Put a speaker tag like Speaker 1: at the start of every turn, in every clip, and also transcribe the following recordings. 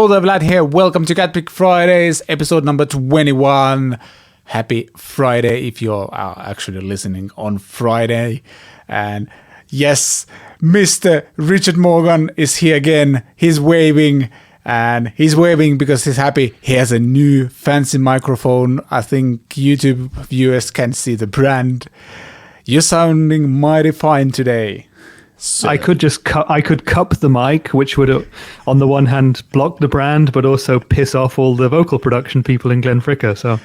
Speaker 1: Hello there, Vlad here. Welcome to CatPick Fridays, episode number 21. Happy Friday if you're actually listening on Friday. And yes, Mr. Richard Morgan is here again. He's waving, and he's waving because he's happy. He has a new fancy microphone. I think YouTube viewers can see the brand. You're sounding mighty fine today. So.
Speaker 2: I could cup the mic, which would, on the one hand, block the brand, but also piss off all the vocal production people in Glenfricka. So,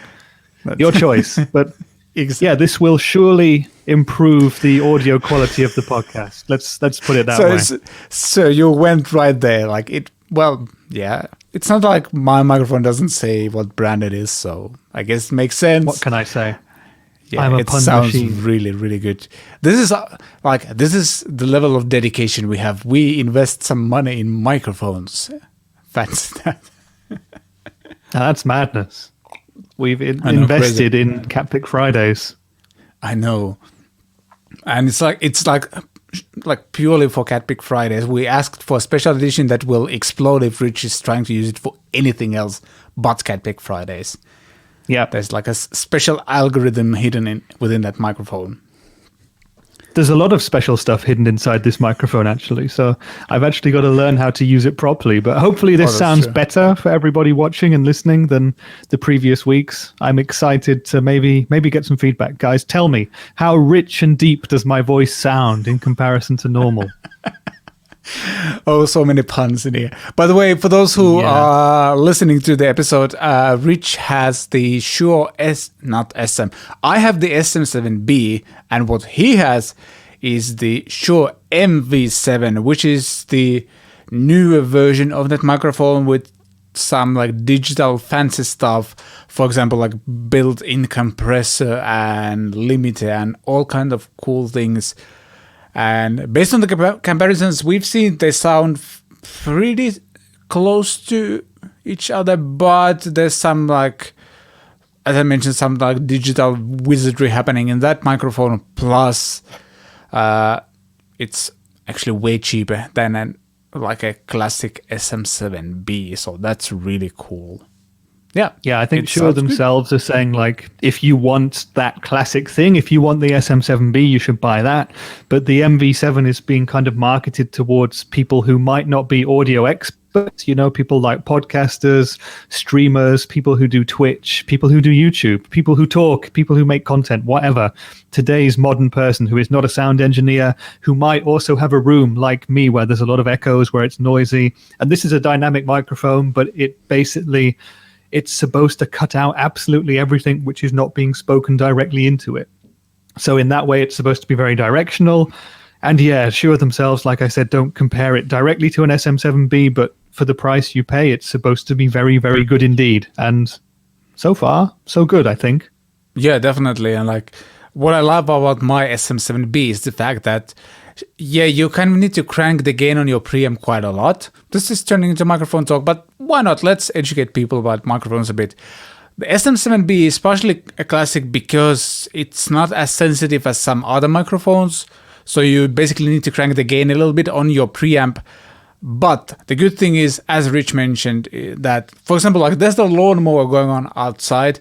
Speaker 2: your choice. But exactly. Yeah, this will surely improve the audio quality of the podcast. Let's put it that way.
Speaker 1: So you went right there, like it. Well, yeah, it's not like my microphone doesn't say what brand it is, so I guess it makes sense.
Speaker 2: What can I say?
Speaker 1: Yeah,
Speaker 2: I'm a
Speaker 1: it
Speaker 2: pun
Speaker 1: sounds
Speaker 2: machine.
Speaker 1: really, really good. This is the level of dedication we have. We invest some money in microphones. Fancy that.
Speaker 2: Now, that's madness. We've invested in CatPick Fridays.
Speaker 1: I know, and it's like purely for CatPick Fridays. We asked for a special edition that will explode if Rich is trying to use it for anything else but CatPick Fridays.
Speaker 2: Yeah,
Speaker 1: there's like a special algorithm hidden within that microphone.
Speaker 2: There's a lot of special stuff hidden inside this microphone, actually. So I've actually got to learn how to use it properly. But hopefully this sounds better for everybody watching and listening than the previous weeks. I'm excited to maybe get some feedback. Guys, tell me, how rich and deep does my voice sound in comparison to normal?
Speaker 1: Oh, so many puns in here. By the way, for those who are listening to the episode, Rich has the Shure not SM. I have the SM7B, and what he has is the Shure MV7, which is the newer version of that microphone with some like digital fancy stuff. For example, like built-in compressor and limiter and all kind of cool things. And based on the comparisons we've seen, they sound pretty close to each other, but there's some, like, as I mentioned, some like digital wizardry happening in that microphone. Plus, it's actually way cheaper than a classic SM7B, so that's really cool. Yeah,
Speaker 2: I think Shure themselves are saying, like, if you want that classic thing, if you want the SM7B, you should buy that. But the MV7 is being kind of marketed towards people who might not be audio experts, people like podcasters, streamers, people who do Twitch, people who do YouTube, people who talk, people who make content, whatever. Today's modern person who is not a sound engineer, who might also have a room like me where there's a lot of echoes, where it's noisy. And this is a dynamic microphone, but it's supposed to cut out absolutely everything which is not being spoken directly into it. So in that way, it's supposed to be very directional. And yeah, Shure themselves, like I said, don't compare it directly to an SM7B, but for the price you pay, it's supposed to be very, very good indeed. And so far, so good, I think. Yeah,
Speaker 1: definitely. And like what I love about my SM7B is the fact that you kind of need to crank the gain on your preamp quite a lot. This is turning into microphone talk, but why not? Let's educate people about microphones a bit. The SM7B is partially a classic because it's not as sensitive as some other microphones, so you basically need to crank the gain a little bit on your preamp. But the good thing is, as Rich mentioned, that, for example, like there's the lawnmower going on outside,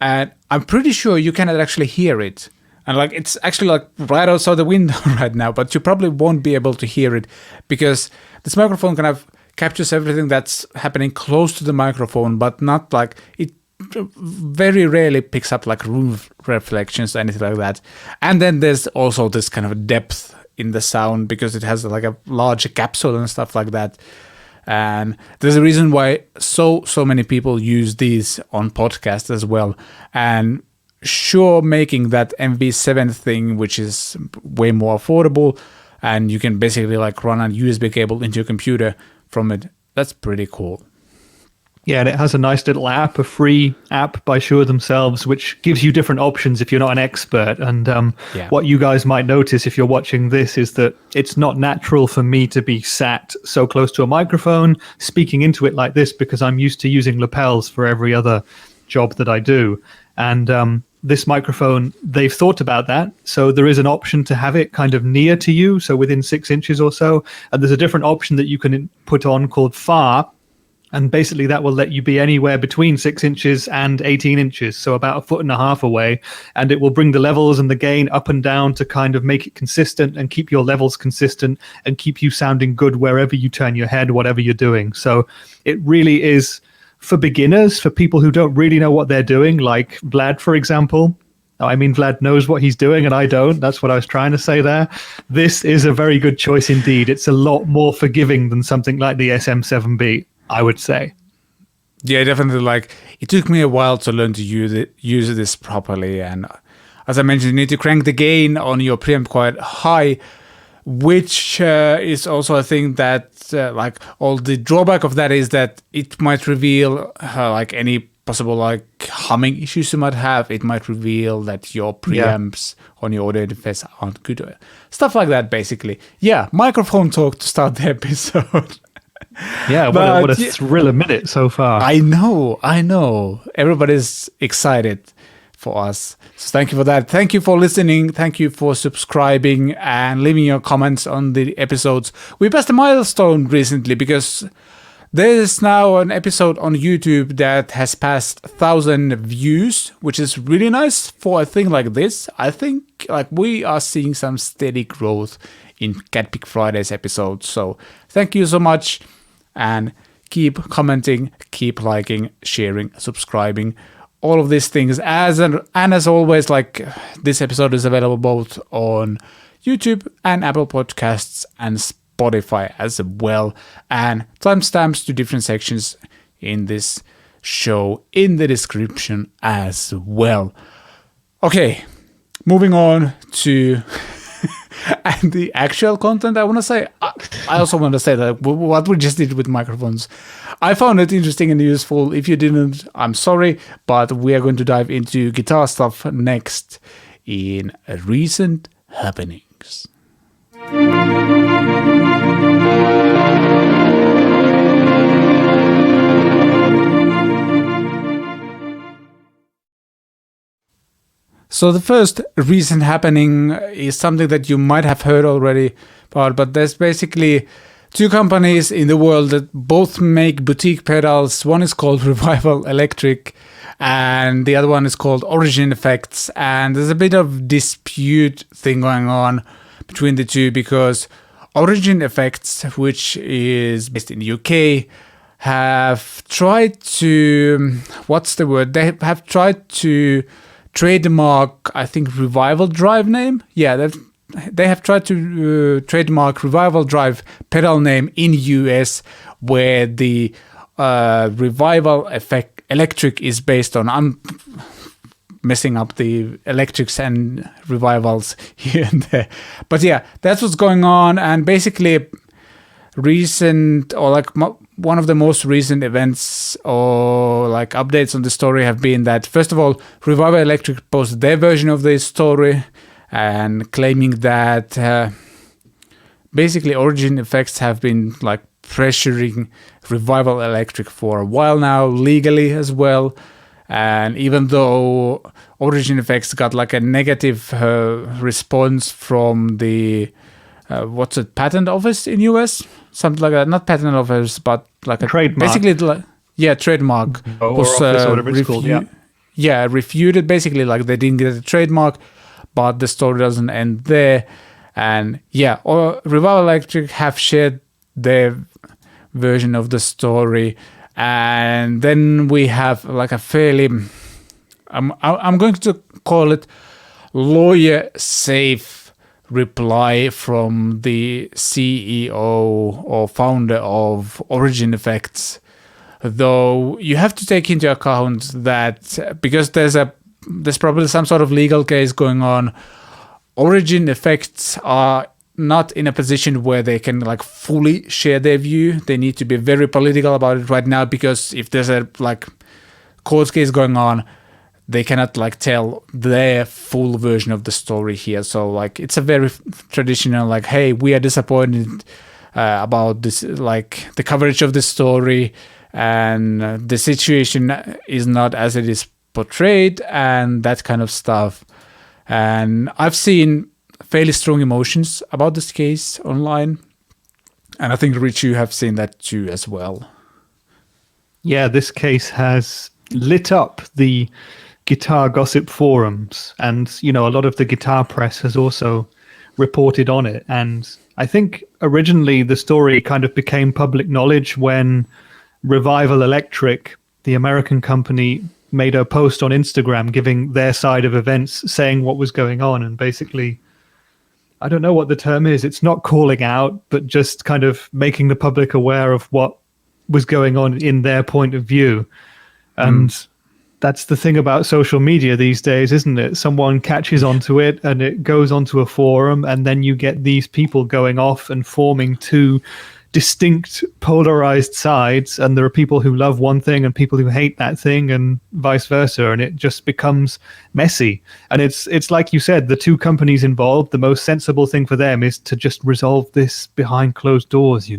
Speaker 1: and I'm pretty sure you cannot actually hear it. And like it's actually like right outside the window right now, but you probably won't be able to hear it because this microphone kind of captures everything that's happening close to the microphone, but not like it very rarely picks up like roof reflections or anything like that. And then there's also this kind of depth in the sound because it has like a large capsule and stuff like that. And there's a reason why so many people use these on podcasts as well. And Shure making that MV7 thing, which is way more affordable, and you can basically like run a USB cable into your computer from it. That's pretty cool.
Speaker 2: Yeah, and it has a nice little app, a free app by Shure themselves, which gives you different options if you're not an expert. And what you guys might notice if you're watching this is that it's not natural for me to be sat so close to a microphone speaking into it like this because I'm used to using lapels for every other job that I do. And this microphone, they've thought about that. So there is an option to have it kind of near to you, so within 6 inches or so. And there's a different option that you can put on called far, And basically that will let you be anywhere between 6 inches and 18 inches, so about 1.5 feet away. And it will bring the levels and the gain up and down to kind of make it consistent and keep your levels consistent and keep you sounding good wherever you turn your head, whatever you're doing. So it really is for beginners, for people who don't really know what they're doing, like Vlad, for example. I mean, Vlad knows what he's doing and I don't. That's what I was trying to say there. This is a very good choice indeed. It's a lot more forgiving than something like the SM7B, I would say.
Speaker 1: Yeah, definitely. Like, it took me a while to learn to use this properly. And as I mentioned, you need to crank the gain on your preamp quite high, which is also a thing that, like, all the drawback of that is that it might reveal, like, any possible like humming issues you might have. It might reveal that your preamps on your audio interface aren't good. Stuff like that, basically. Yeah, microphone talk to start the episode.
Speaker 2: Yeah, what a thrill a minute so far.
Speaker 1: I know. Everybody's excited for us. So thank you for that. Thank you for listening. Thank you for subscribing and leaving your comments on the episodes. We passed a milestone recently because there's now an episode on YouTube that has passed 1,000 views, which is really nice for a thing like this. I think like we are seeing some steady growth in CatPick Fridays episodes. So thank you so much, and keep commenting, keep liking, sharing, subscribing, all of these things. And as always, like this episode is available both on YouTube and Apple Podcasts and Spotify as well, and timestamps to different sections in this show in the description as well. Okay, moving on to and the actual content. I want to say, I also want to say that what we just did with microphones, I found it interesting and useful. If you didn't, I'm sorry, but we are going to dive into guitar stuff next in recent happenings. So the first recent happening is something that you might have heard already about, but there's basically two companies in the world that both make boutique pedals. One is called Revival Electric and the other one is called Origin Effects. And there's a bit of dispute thing going on between the two because Origin Effects, which is based in the UK, have tried to, They have tried to trademark, I think, Revival Drive name. Yeah, they have tried to trademark Revival Drive pedal name in US, where the Revival Effect Electric is based on. I'm messing up the electrics and revivals here and there, but yeah, that's what's going on. And basically, recent or like one of the most recent events or like updates on the story have been that, first of all, Revival Electric posted their version of the story and claiming that basically Origin Effects have been like pressuring Revival Electric for a while now, legally as well. And even though Origin Effects got like a negative response from the patent office in US, something like that, not patent office, but like a
Speaker 2: trademark.
Speaker 1: Basically, trademark
Speaker 2: was whatever it's called.
Speaker 1: Yeah, refuted. Basically, like they didn't get a trademark, but the story doesn't end there. And yeah, Revival Electric have shared their version of the story, and then we have like a fairly, I'm going to call it lawyer safe reply from the CEO or founder of Origin Effects, though you have to take into account that because there's probably some sort of legal case going on, Origin Effects are not in a position where they can like fully share their view. They need to be very political about it right now, because if there's a like court case going on, they cannot like tell their full version of the story here. So like it's a very traditional like, hey, we are disappointed about this, like the coverage of the story, and the situation is not as it is portrayed, and that kind of stuff. And I've seen fairly strong emotions about this case online, and I think Rich, you have seen that too as well.
Speaker 2: Yeah, this case has lit up the guitar gossip forums, and a lot of the guitar press has also reported on it. And I think originally the story kind of became public knowledge when Revival Electric, the American company, made a post on Instagram giving their side of events, saying what was going on, and basically, I don't know what the term is. It's not calling out, but just kind of making the public aware of what was going on in their point of view. And that's the thing about social media these days, isn't it? Someone catches onto it and it goes onto a forum, and then you get these people going off and forming two distinct polarized sides, and there are people who love one thing and people who hate that thing, and vice versa, and it just becomes messy. And it's like you said, the two companies involved, the most sensible thing for them is to just resolve this behind closed doors,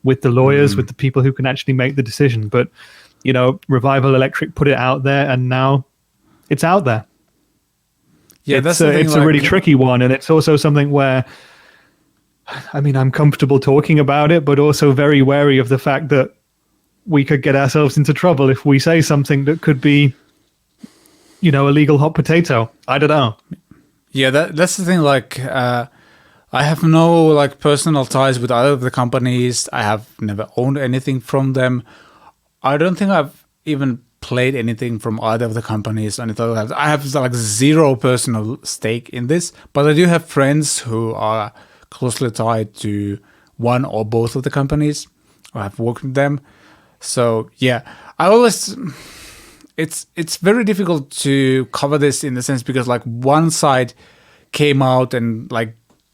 Speaker 2: with the lawyers, with the people who can actually make the decision. But Revival Electric put it out there, and now it's out there.
Speaker 1: Yeah,
Speaker 2: it's a really tricky one, and it's also something where, I mean, I'm comfortable talking about it, but also very wary of the fact that we could get ourselves into trouble if we say something that could be, a legal hot potato. I don't know.
Speaker 1: Yeah, that's the thing. I have no personal ties with either of the companies. I have never owned anything from them. I don't think I've even played anything from either of the companies. I have zero personal stake in this, but I do have friends who are closely tied to one or both of the companies. I have worked with them. So yeah, it's very difficult to cover this in the sense because one side came out and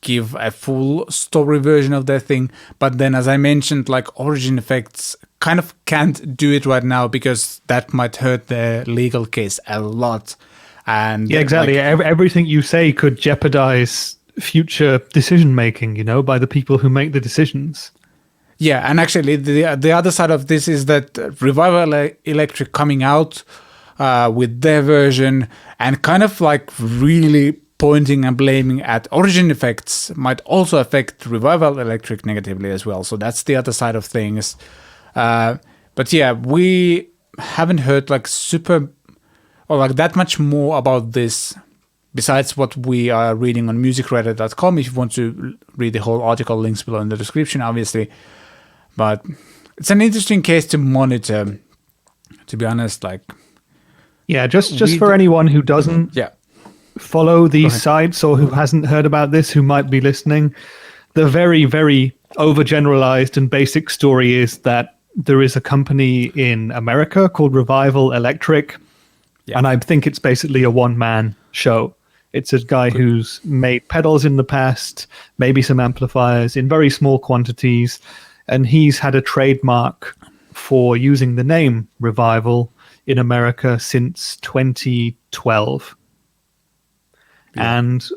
Speaker 1: give a full story version of their thing, but then as I mentioned, Origin Effects kind of can't do it right now because that might hurt their legal case a lot. And
Speaker 2: yeah, exactly. Everything you say could jeopardize future decision making, by the people who make the decisions.
Speaker 1: Yeah, and actually the other side of this is that Revival Electric coming out with their version and kind of really pointing and blaming at Origin Effects might also affect Revival Electric negatively as well. So that's the other side of things. But yeah, we haven't heard super or that much more about this besides what we are reading on musicreddit.com. If you want to read the whole article, links below in the description, obviously. But it's an interesting case to monitor, to be honest.
Speaker 2: Yeah, just for anyone who doesn't follow these sites or who hasn't heard about this, who might be listening, the very, very overgeneralized and basic story is that there is a company in America called Revival Electric, and I think it's basically a one-man show. It's a guy who's made pedals in the past, maybe some amplifiers in very small quantities, and he's had a trademark for using the name Revival in America since 2012. And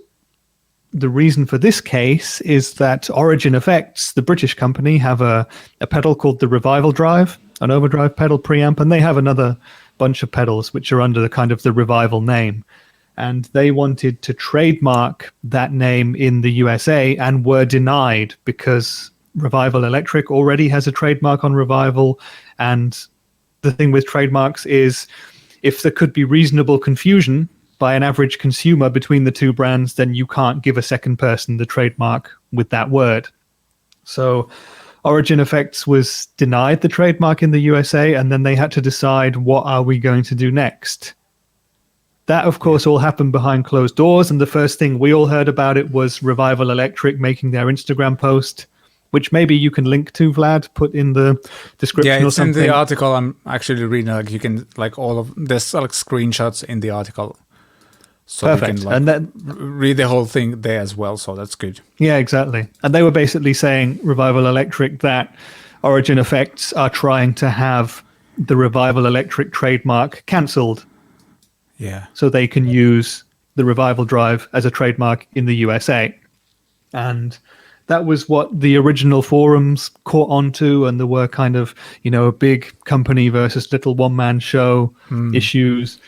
Speaker 2: the reason for this case is that Origin Effects, the British company, have a pedal called the Revival Drive, an overdrive pedal preamp, and they have another bunch of pedals which are under the kind of the Revival name. And they wanted to trademark that name in the USA and were denied because Revival Electric already has a trademark on Revival. And the thing with trademarks is if there could be reasonable confusion by an average consumer between the two brands, then you can't give a second person the trademark with that word. So Origin Effects was denied the trademark in the USA, and then they had to decide, what are we going to do next? That, of course, all happened behind closed doors, and the first thing we all heard about it was Revival Electric making their Instagram post, which maybe you can link to, Vlad, put in the description or something.
Speaker 1: Yeah, it's in the article I'm actually reading. You can, there's screenshots in the article. So
Speaker 2: perfect.
Speaker 1: you can
Speaker 2: and then
Speaker 1: read the whole thing there as well, so that's good.
Speaker 2: Yeah, exactly. And they were basically saying, Revival Electric, that Origin Effects are trying to have the Revival Electric trademark cancelled.
Speaker 1: Yeah.
Speaker 2: So they can use the Revival Drive as a trademark in the USA. And that was what the original forums caught onto, and there were kind of, a big company versus little one-man show issues.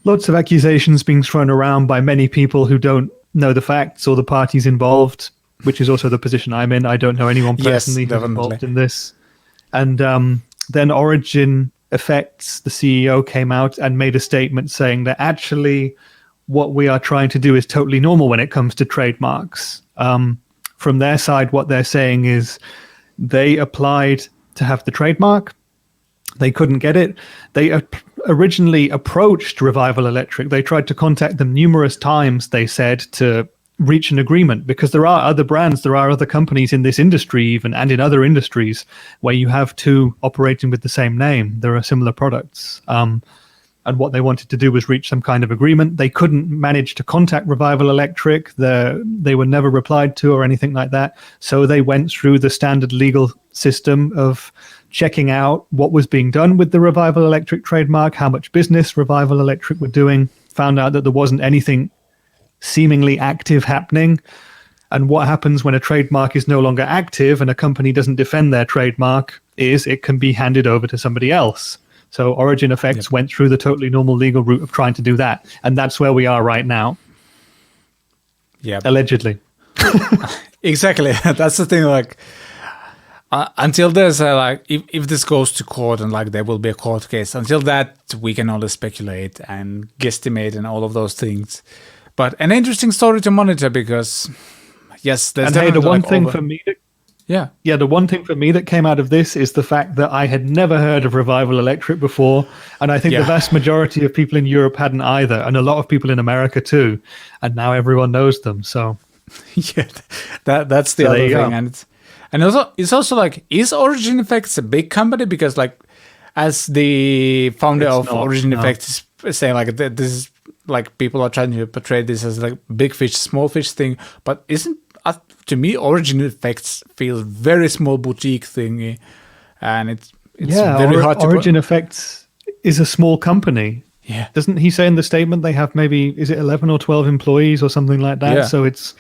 Speaker 2: Lots of accusations being thrown around by many people who don't know the facts or the parties involved, which is also the position I'm in. I don't know anyone personally who's involved in this. And then Origin Effects, the CEO, came out and made a statement saying that actually what we are trying to do is totally normal when it comes to trademarks. From their side, what they're saying is they applied to have the trademark. They couldn't get it. They originally approached Revival Electric. They tried to contact them numerous times, they said, to reach an agreement, because there are other brands, there are other companies in this industry even, and in other industries, where you have two operating with the same name. There are similar products. And what they wanted to do was reach some kind of agreement. They couldn't manage to contact Revival Electric. They were never replied to or anything like that. So they went through the standard legal system of checking out what was being done with the Revival Electric trademark, how much business Revival Electric were doing, found out that there wasn't anything seemingly active happening. And what happens when a trademark is no longer active and a company doesn't defend their trademark is it can be handed over to somebody else. So Origin Effects went through the totally normal legal route of trying to do that. And that's where we are right now.
Speaker 1: Yeah.
Speaker 2: Allegedly.
Speaker 1: Exactly. That's the thing. Like, until there's if this goes to court and like there will be a court case, until that we can only speculate and guesstimate and all of those things. But an interesting story to monitor because, yes, there's
Speaker 2: the one thing for me. Yeah, the one thing for me that came out of this is the fact that I had never heard of Revival Electric before, and I think the vast majority of people in Europe hadn't either, and a lot of people in America too, and now everyone knows them. So,
Speaker 1: yeah, that's the other thing, and also it's also like, is Origin Effects a big company? Because like, as the founder of Origin Effects is saying, like this is like people are trying to portray this as like big fish, small fish thing, but isn't to me, Origin Effects feels very small boutique thingy, and it's very hard to.
Speaker 2: Origin Effects is a small company.
Speaker 1: Yeah,
Speaker 2: doesn't he say in the statement they have maybe, is it 11 or 12 employees or something like that? Yeah. So it's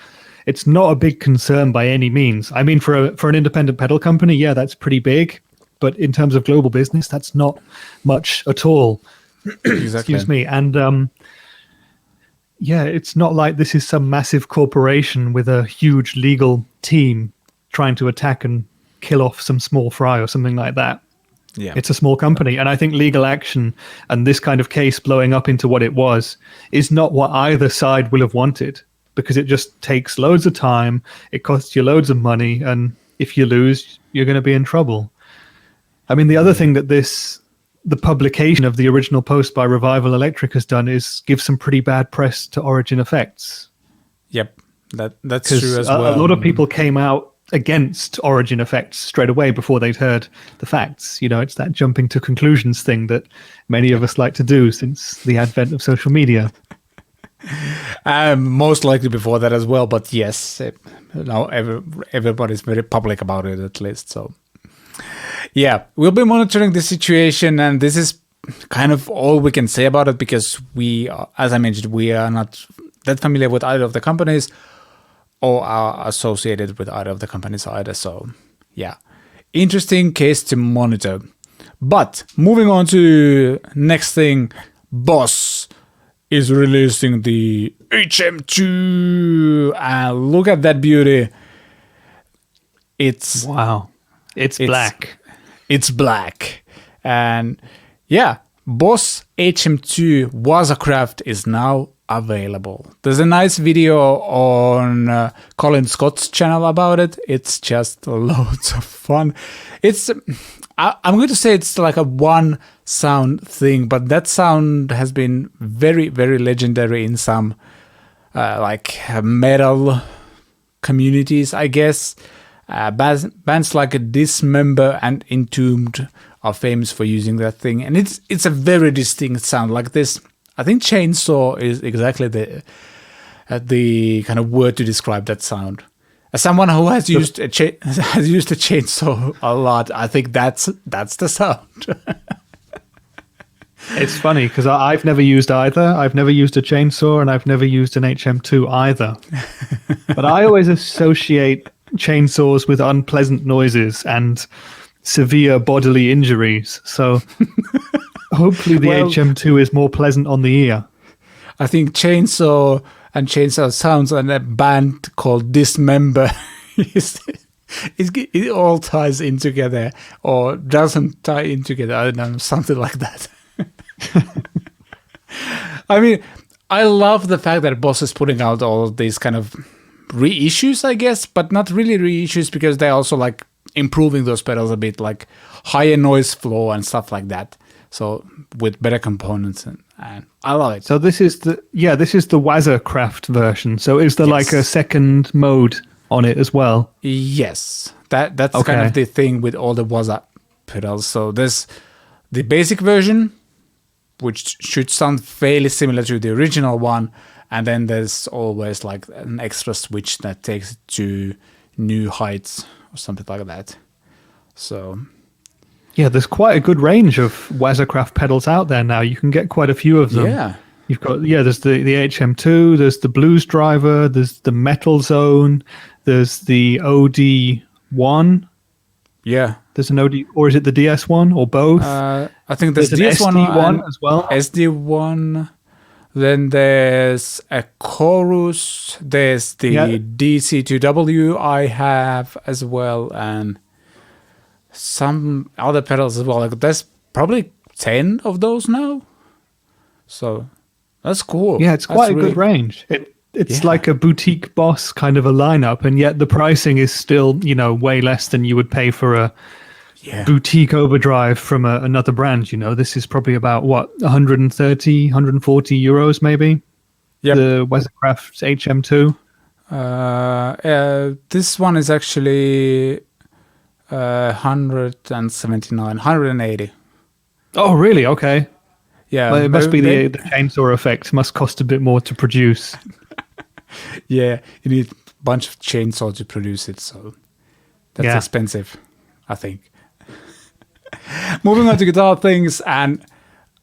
Speaker 2: not a big concern by any means. I mean, for an independent pedal company, yeah, that's pretty big, but in terms of global business, that's not much at all.
Speaker 1: Exactly.
Speaker 2: Excuse me, and. Yeah, it's not like this is some massive corporation with a huge legal team trying to attack and kill off some small fry or something like that.
Speaker 1: Yeah,
Speaker 2: it's a small company. And I think legal action and this kind of case blowing up into what it was is not what either side will have wanted, because it just takes loads of time. It costs you loads of money. And if you lose, you're going to be in trouble. I mean, the other thing that the publication of the original post by Revival Electric has done is give some pretty bad press to Origin Effects.
Speaker 1: Yep, that's true as well.
Speaker 2: A lot of people came out against Origin Effects straight away before they'd heard the facts. You know, it's that jumping to conclusions thing that many of us like to do since the advent of social media.
Speaker 1: Most likely before that as well, but yes, now everybody's very public about it at least, so... Yeah, we'll be monitoring the situation, and this is kind of all we can say about it because we, as I mentioned, we are not that familiar with either of the companies or are associated with either of the companies either. So, yeah, interesting case to monitor. But moving on to next thing, Boss is releasing the HM-2, and look at that beauty. It's
Speaker 2: wow. It's black.
Speaker 1: It's black. And yeah, Boss HM-2w Waza Craft is now available. There's a nice video on Colin Scott's channel about it. It's just loads of fun. I'm going to say it's like a one sound thing, but that sound has been very, very legendary in some like metal communities, I guess. Bands like Dismember and Entombed are famous for using that thing, and it's a very distinct sound. Like this, I think chainsaw is exactly the kind of word to describe that sound. As someone who has used a chainsaw a lot, I think that's the sound.
Speaker 2: It's funny because I've never used either. I've never used a chainsaw, and I've never used an HM-2 either. But I always associate chainsaws with unpleasant noises and severe bodily injuries. So hopefully the HM-2 is more pleasant on the ear.
Speaker 1: I think chainsaw and chainsaw sounds and a band called Dismember is it all ties in together or doesn't tie in together. I don't know, something like that. I mean, I love the fact that Boss is putting out all of these kind of reissues, I guess, but not really reissues because they're also like improving those pedals a bit, like higher noise floor and stuff like that. So with better components, and I love it.
Speaker 2: So this is the Waza Craft version. So is there like a second mode on it as well?
Speaker 1: Yes, that's kind of the thing with all the Waza pedals. So there's the basic version, which should sound fairly similar to the original one, and then there's always like an extra switch that takes it to new heights or something like that. So
Speaker 2: yeah, there's quite a good range of Waza Craft pedals out there now. You can get quite a few of them.
Speaker 1: Yeah.
Speaker 2: You've got there's the HM-2, there's the Blues Driver, there's the Metal Zone, there's the OD1.
Speaker 1: Yeah.
Speaker 2: There's an OD, or is it the DS1 or both?
Speaker 1: I think there's
Speaker 2: an
Speaker 1: DS1
Speaker 2: SD1 as well.
Speaker 1: SD1. Then there's a Chorus. There's the DC-2w I have as well, and some other pedals as well. Like there's probably 10 of those now. So that's cool.
Speaker 2: Yeah, it's quite a good range. It's like a boutique Boss kind of a lineup, and yet the pricing is still, way less than you would pay for a boutique overdrive from another brand. This is probably about 130, 140 euros maybe. Yeah, the Waza Craft HM2.
Speaker 1: This one is actually 179, 180.
Speaker 2: Oh, really? Okay.
Speaker 1: Yeah,
Speaker 2: well, it must be the chainsaw effect. Must cost a bit more to produce.
Speaker 1: Yeah, you need a bunch of chainsaw to produce it, so that's expensive, I think. Moving on to guitar things, and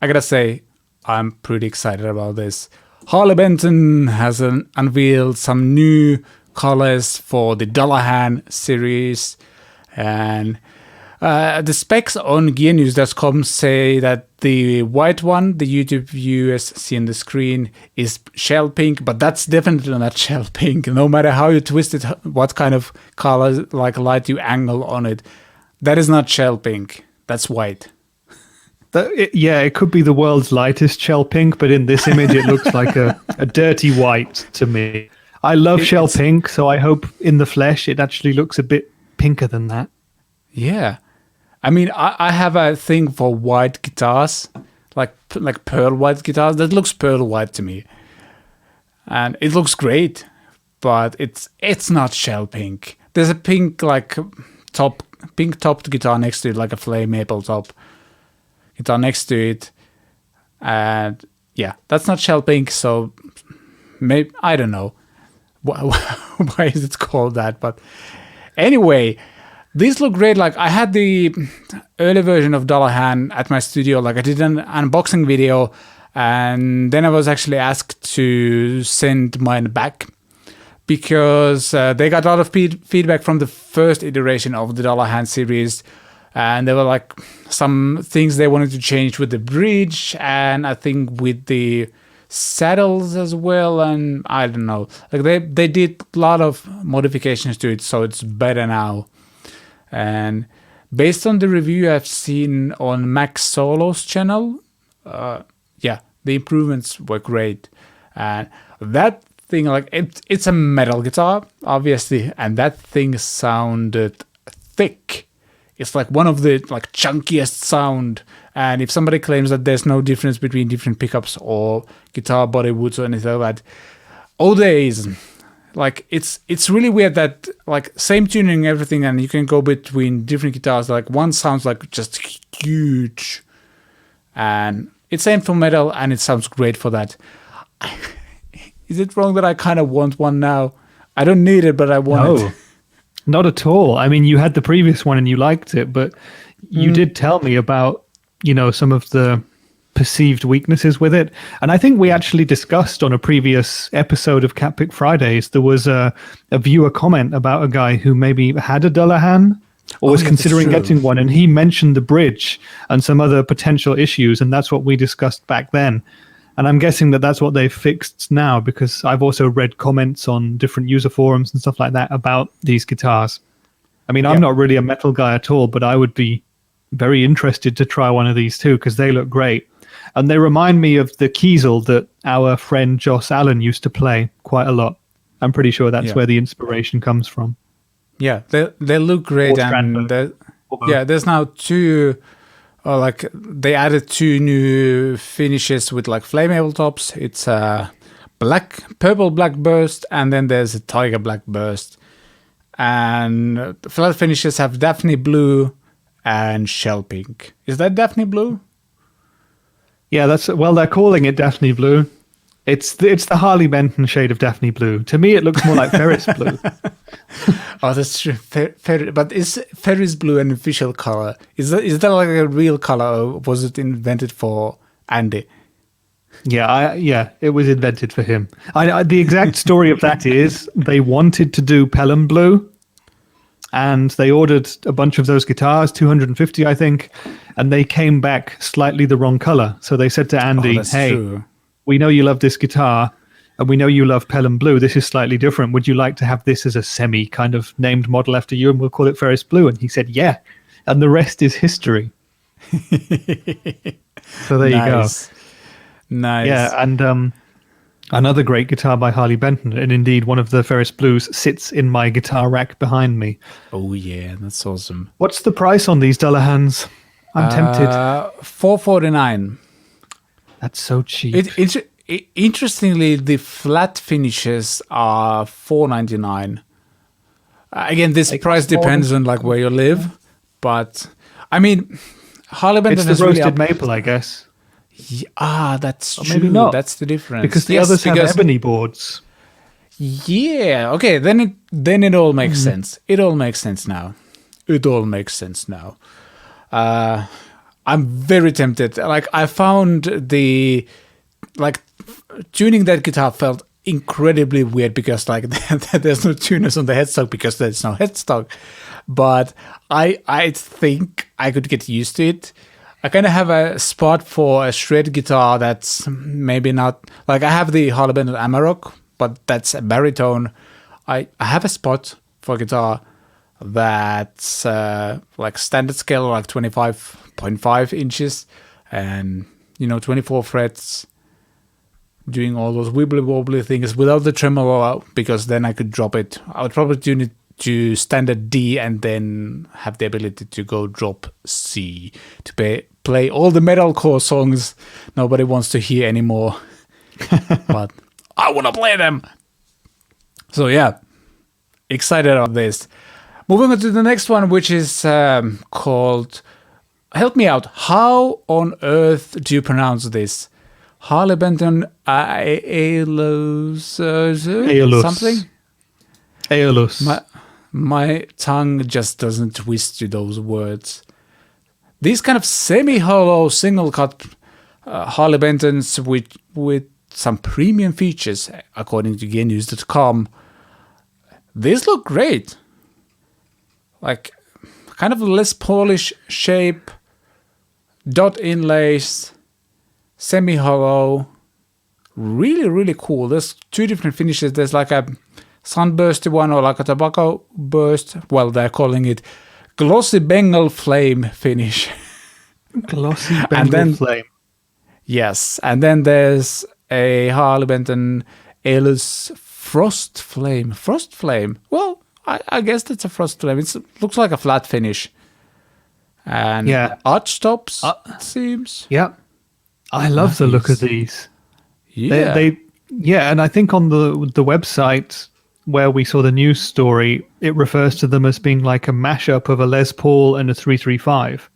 Speaker 1: I gotta say, I'm pretty excited about this. Harley Benton has unveiled some new colors for the Dullahan series, and the specs on gearnews.com say that the white one, the YouTube viewers see on the screen, is shell pink, but that's definitely not shell pink. No matter how you twist it, what kind of color, like light you angle on it, that is not shell pink. That's white.
Speaker 2: It could be the world's lightest shell pink, but in this image it looks like a dirty white to me. I love shell pink, so I hope in the flesh it actually looks a bit pinker than that.
Speaker 1: Yeah. I mean, I have a thing for white guitars, like pearl white guitars. That looks pearl white to me, and it looks great, but it's not shell pink. There's a pink pink topped guitar next to it, like a flame maple top guitar next to it, and yeah, that's not shell pink. So maybe I don't know why is it called that, but anyway. These look great. Like I had the early version of Dullahan at my studio. Like I did an unboxing video, and then I was actually asked to send mine back because they got a lot of feedback from the first iteration of the Dullahan series, and there were like some things they wanted to change with the bridge, and I think with the saddles as well, and I don't know. Like they did a lot of modifications to it, so it's better now. And based on the review I've seen on Max Solo's channel, the improvements were great. And that thing, like it's a metal guitar, obviously, and that thing sounded thick. It's like one of the chunkiest sound. And if somebody claims that there's no difference between different pickups or guitar body woods or anything like that, all days. Like it's really weird that same tuning and everything, and you can go between different guitars. Like one sounds like just huge, and it's same for metal, and it sounds great for that. Is it wrong that I kind of want one now? I don't need it, but I want it.
Speaker 2: Not at all. I mean, you had the previous one and you liked it, but you did tell me about some of the perceived weaknesses with it. And I think we actually discussed on a previous episode of CatPick Fridays, there was a viewer comment about a guy who maybe had a Dullahan or was considering getting one, and he mentioned the bridge and some other potential issues, and that's what we discussed back then. And I'm guessing that that's what they've fixed now, because I've also read comments on different user forums and stuff like that about these guitars. I mean,
Speaker 1: Yeah.
Speaker 2: I'm not really a metal guy at all, but I would be very interested to try one of these too because they look great. And they remind me of the Kiesel that our friend Joss Allen used to play quite a lot. I'm pretty sure that's
Speaker 1: Yeah.
Speaker 2: where the inspiration comes from.
Speaker 1: Yeah, they look great,
Speaker 2: Or
Speaker 1: and
Speaker 2: Strandberg.
Speaker 1: there's now two. Like they added two new finishes with like flammable tops. It's a purple black burst, and then there's a tiger black burst. And the flat finishes have Daphne blue and shell pink. Is that Daphne blue?
Speaker 2: Yeah, they're calling it Daphne Blue. It's the Harley Benton shade of Daphne Blue. To me, it looks more like Ferris Blue.
Speaker 1: Oh, that's true. But is Ferris blue an official color? Is that like a real color, or was it invented for Andy?
Speaker 2: Yeah, it was invented for him. The exact story of that is they wanted to do Pelham Blue, and they ordered a bunch of those guitars, 250, I think, and they came back slightly the wrong color. So they said to Andy,
Speaker 1: that's
Speaker 2: "Hey,
Speaker 1: true.
Speaker 2: we know you love this guitar, and we know you love Pelham Blue. This is slightly different. Would you like to have this as a semi kind of named model after you, and we'll call it Ferris Blue?" And he said, "Yeah," and the rest is history. So there you go.
Speaker 1: Nice.
Speaker 2: Yeah, and another great guitar by Harley Benton, and indeed one of the Ferris Blues sits in my guitar rack behind me.
Speaker 1: Oh yeah, that's awesome.
Speaker 2: What's the price on these Dullahans? I'm tempted.
Speaker 1: $449.
Speaker 2: That's so cheap.
Speaker 1: Interestingly, the flat finishes are $499. Again, this price depends on like where you live, but I mean, Harley Benton
Speaker 2: it's the
Speaker 1: has really
Speaker 2: roasted maple, I guess.
Speaker 1: That's true.
Speaker 2: Maybe not.
Speaker 1: That's the difference.
Speaker 2: Because the others have ebony boards.
Speaker 1: Yeah. Okay. Then it all makes sense. It all makes sense now. I'm very tempted. Like I found tuning that guitar felt incredibly weird because like there's no tuners on the headstock because there's no headstock. But I think I could get used to it. I kind of have a spot for a shred guitar that's maybe not like I have the Harley Benton Amarok, but that's a baritone. I have a spot for a guitar that's like standard scale, like 25.5 inches, and 24 frets, doing all those wibbly wobbly things without the tremolo, because then I could drop it. I would probably tune it to standard D and then have the ability to go drop C to play all the metalcore songs nobody wants to hear anymore. But I want to play them. So yeah, excited about this. Moving on to the next one, which is called, help me out, how on earth do you pronounce this? Harley Benton Aeolus something?
Speaker 2: Aeolus.
Speaker 1: My tongue just doesn't twist to those words. These kind of semi-hollow single-cut Harley Bentons with some premium features, according to GameNews.com. These look great. Like, kind of less Polish shape, dot inlays, semi-hollow. Really, really cool. There's two different finishes. There's like a sunbursty one or like a tobacco burst. Well, they're calling it glossy Bengal flame finish.
Speaker 2: Glossy Bengal flame.
Speaker 1: Yes, and then there's a Harley Benton Aeolus frost flame. Frost flame. Well, I guess that's a frost flame. It looks like a flat finish. And arch tops, it seems.
Speaker 2: Yeah. I love the look of these.
Speaker 1: Yeah.
Speaker 2: And I think on the website where we saw the news story, it refers to them as being like a mashup of a Les Paul and a 335.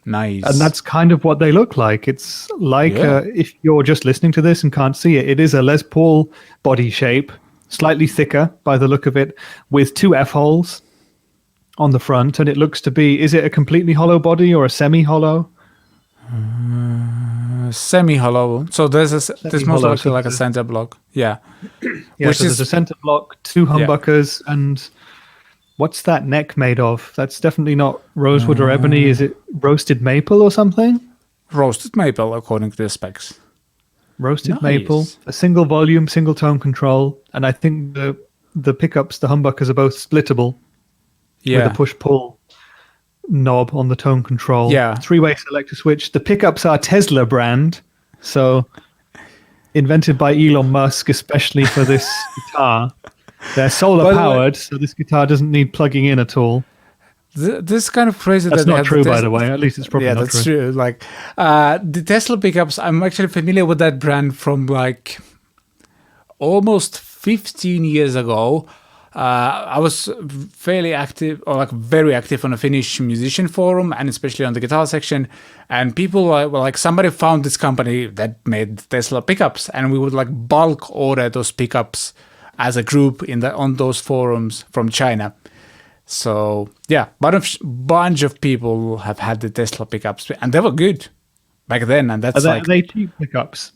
Speaker 1: Nice.
Speaker 2: And that's kind of what they look like. It's like, if you're just listening to this and can't see it, it is a Les Paul body shape, slightly thicker by the look of it, with two F-holes on the front. And it looks to be, is it a completely hollow body or a semi-hollow?
Speaker 1: Semi-hollow. So there's most likely like a center block. Yeah.
Speaker 2: Yeah, so there's a center block, two humbuckers, and what's that neck made of? That's definitely not rosewood or ebony. Is it roasted maple or something?
Speaker 1: Roasted maple, according to the specs.
Speaker 2: Roasted maple, a single volume, single tone control, and I think the pickups, the humbuckers, are both splittable.
Speaker 1: Yeah.
Speaker 2: with a push-pull knob on the tone control.
Speaker 1: Yeah.
Speaker 2: 3-way selector switch. The pickups are Tesla brand, so invented by Elon Musk especially for this guitar. They're solar powered, so this guitar doesn't need plugging in at all.
Speaker 1: This kind of crazy.
Speaker 2: That's
Speaker 1: that they
Speaker 2: not
Speaker 1: have
Speaker 2: true, by the way. At least it's probably
Speaker 1: yeah,
Speaker 2: not
Speaker 1: that's
Speaker 2: true.
Speaker 1: true. Like the Tesla pickups, I'm actually familiar with that brand from like almost 15 years ago. I was fairly active, or like very active, on a Finnish musician forum, and especially on the guitar section. And people were like, somebody found this company that made Tesla pickups, and we would like bulk order those pickups as a group on those forums from China. So yeah, bunch of people have had the Tesla pickups, and they were good back then. And that's
Speaker 2: are they cheap pickups?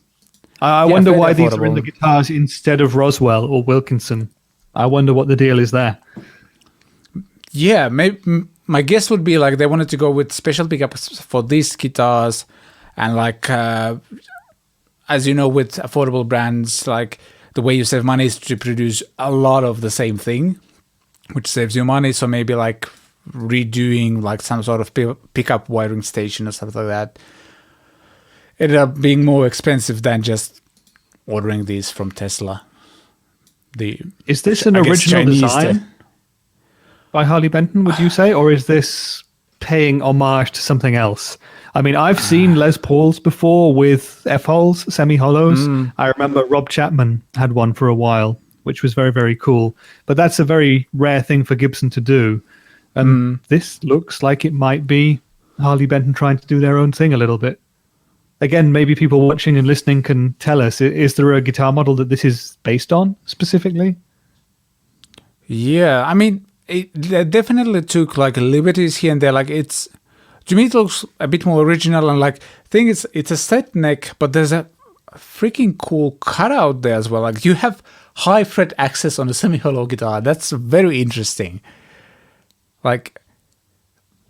Speaker 2: I wonder why these are in the guitars instead of Roswell or Wilkinson. I wonder what the deal is there.
Speaker 1: Yeah, maybe my guess would be like they wanted to go with special pickups for these guitars, and like as you know, with affordable brands, like the way you save money is to produce a lot of the same thing, which saves you money. So maybe like redoing like some sort of pickup wiring station or something like that ended up being more expensive than just ordering these from Tesla.
Speaker 2: Is this an original design by Harley Benton, would you say, or is this paying homage to something else? I mean, I've seen Les Pauls before with F-holes, semi-hollows. I remember Rob Chapman had one for a while, which was very, very cool. But that's a very rare thing for Gibson to do. And this looks like it might be Harley Benton trying to do their own thing a little bit. Again, maybe people watching and listening can tell us, is there a guitar model that this is based on specifically?
Speaker 1: Yeah, I mean, they definitely took like liberties here and there. Like to me, it looks a bit more original, and like thing is, it's a set neck, but there's a freaking cool cutout there as well. Like you have high fret access on a semi-hollow guitar. That's very interesting. Like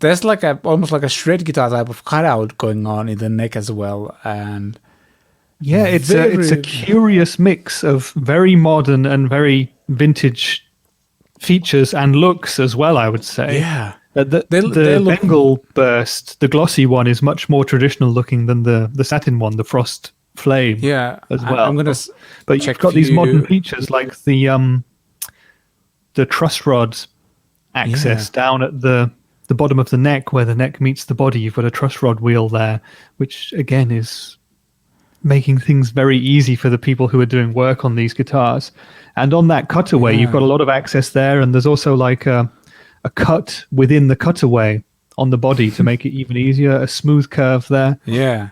Speaker 1: there's like almost like a shred guitar type of cutout going on in the neck as well, and
Speaker 2: yeah, it's a curious mix of very modern and very vintage features and looks as well, I would say.
Speaker 1: Yeah.
Speaker 2: The Bengal burst, the glossy one, is much more traditional looking than the satin one, the frost flame.
Speaker 1: Yeah,
Speaker 2: as well. But
Speaker 1: check
Speaker 2: you've got these modern features like the truss rod access down at the bottom of the neck where the neck meets the body. You've got a truss rod wheel there, which again is making things very easy for the people who are doing work on these guitars. And on that cutaway, you've got a lot of access there, and there's also like a cut within the cutaway on the body to make it even easier, a smooth curve there.
Speaker 1: Yeah.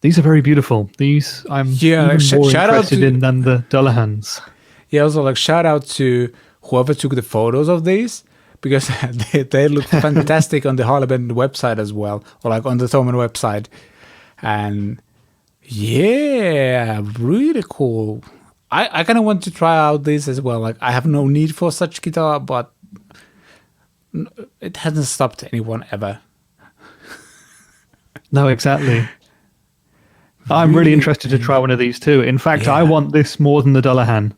Speaker 2: These are very beautiful. These I'm even more interested in than the Dullahans.
Speaker 1: Yeah, also like shout out to whoever took the photos of these, because they look fantastic on the Harley Benton website as well, or like on the Thomann website. And yeah, really cool. I kind of want to try out this as well. Like I have no need for such guitar, but it hasn't stopped anyone ever.
Speaker 2: No, exactly. I'm really interested to try one of these too. In fact, I want this more than the Dullahan.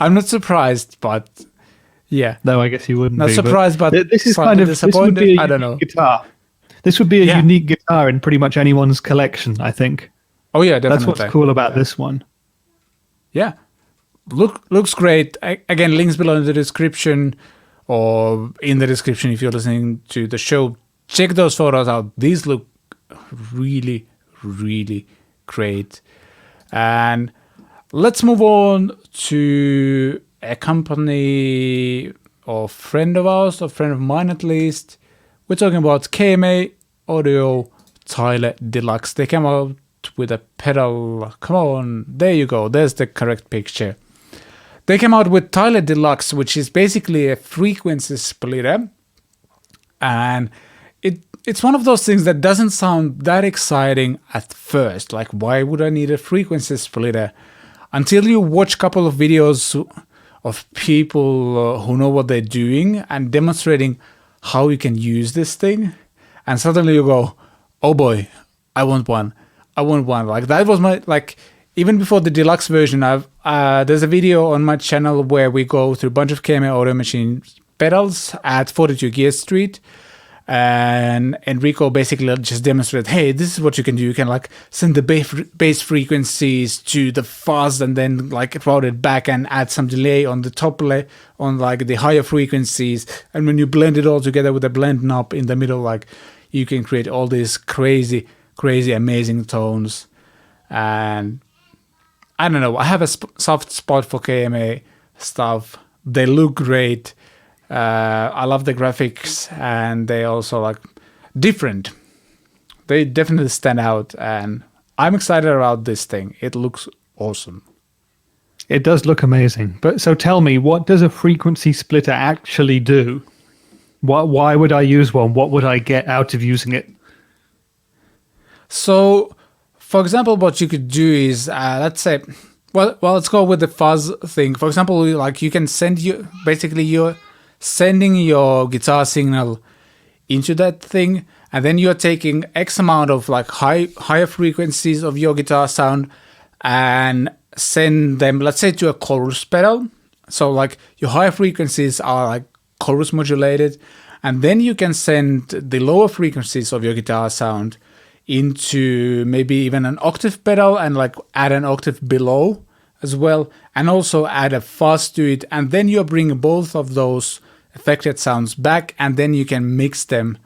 Speaker 1: I'm not surprised, but yeah.
Speaker 2: No, I guess you wouldn't.
Speaker 1: Not surprised, but
Speaker 2: this is kind of disappointed. I don't know. Guitar. This would be a unique guitar in pretty much anyone's collection, I think.
Speaker 1: Oh yeah, definitely.
Speaker 2: That's what's cool about this one.
Speaker 1: Yeah, looks great. Again, links below in the description, or in the description if you're listening to the show. Check those photos out. These look really, really great. And let's move on to a company or friend of ours, or friend of mine at least. We're talking about KMA Tyler Deluxe. They came out with a pedal. Come on, there you go. There's the correct picture. They came out with Tyler Deluxe, which is basically a frequency splitter. And it's one of those things that doesn't sound that exciting at first. Like, why would I need a frequency splitter? Until you watch a couple of videos of people who know what they're doing and demonstrating how you can use this thing. And suddenly you go, oh boy, I want one. Like that was my, like, even before the deluxe version, there's a video on my channel where we go through a bunch of KMA Audio Machine pedals at 42 Gear Street. And Enrico basically just demonstrated, hey, this is what you can do. You can like send the bass frequencies to the fuzz and then like route it back and add some delay on the top on like the higher frequencies. And when you blend it all together with a blend knob in the middle, like you can create all these crazy, amazing tones. And I don't know, I have a soft spot for KMA stuff. They look great. I love the graphics, and they also like different. They definitely stand out, and I'm excited about this thing. It looks awesome.
Speaker 2: It does look amazing. But so tell me, what does a frequency splitter actually do? Why would I use one? What would I get out of using it?
Speaker 1: So, for example, what you could do is, let's say, well, let's go with the fuzz thing. For example, like you can send sending your guitar signal into that thing, and then you're taking X amount of like higher frequencies of your guitar sound and send them, let's say, to a chorus pedal. So like your higher frequencies are like chorus modulated, and then you can send the lower frequencies of your guitar sound into maybe even an octave pedal and like add an octave below as well, and also add a fuzz to it, and then you bring both of those affected sounds back, and then you can mix them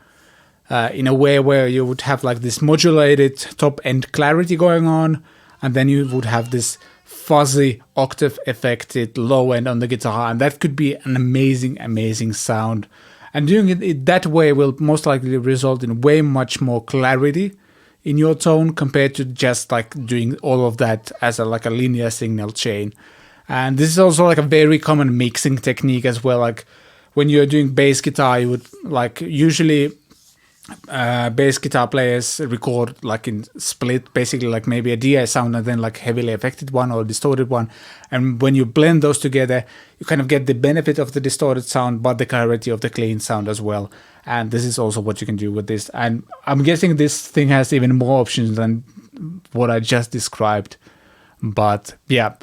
Speaker 1: in a way where you would have like this modulated top end clarity going on, and then you would have this fuzzy octave affected low end on the guitar, and that could be an amazing sound. And doing it that way will most likely result in way much more clarity in your tone compared to just like doing all of that as like a linear signal chain. And this is also like a very common mixing technique as well. Like when you're doing bass guitar, you would like usually bass guitar players record like in split, basically like maybe a DI sound and then like heavily affected one or distorted one. And when you blend those together, you kind of get the benefit of the distorted sound, but the clarity of the clean sound as well. And this is also what you can do with this. And I'm guessing this thing has even more options than what I just described. But yeah,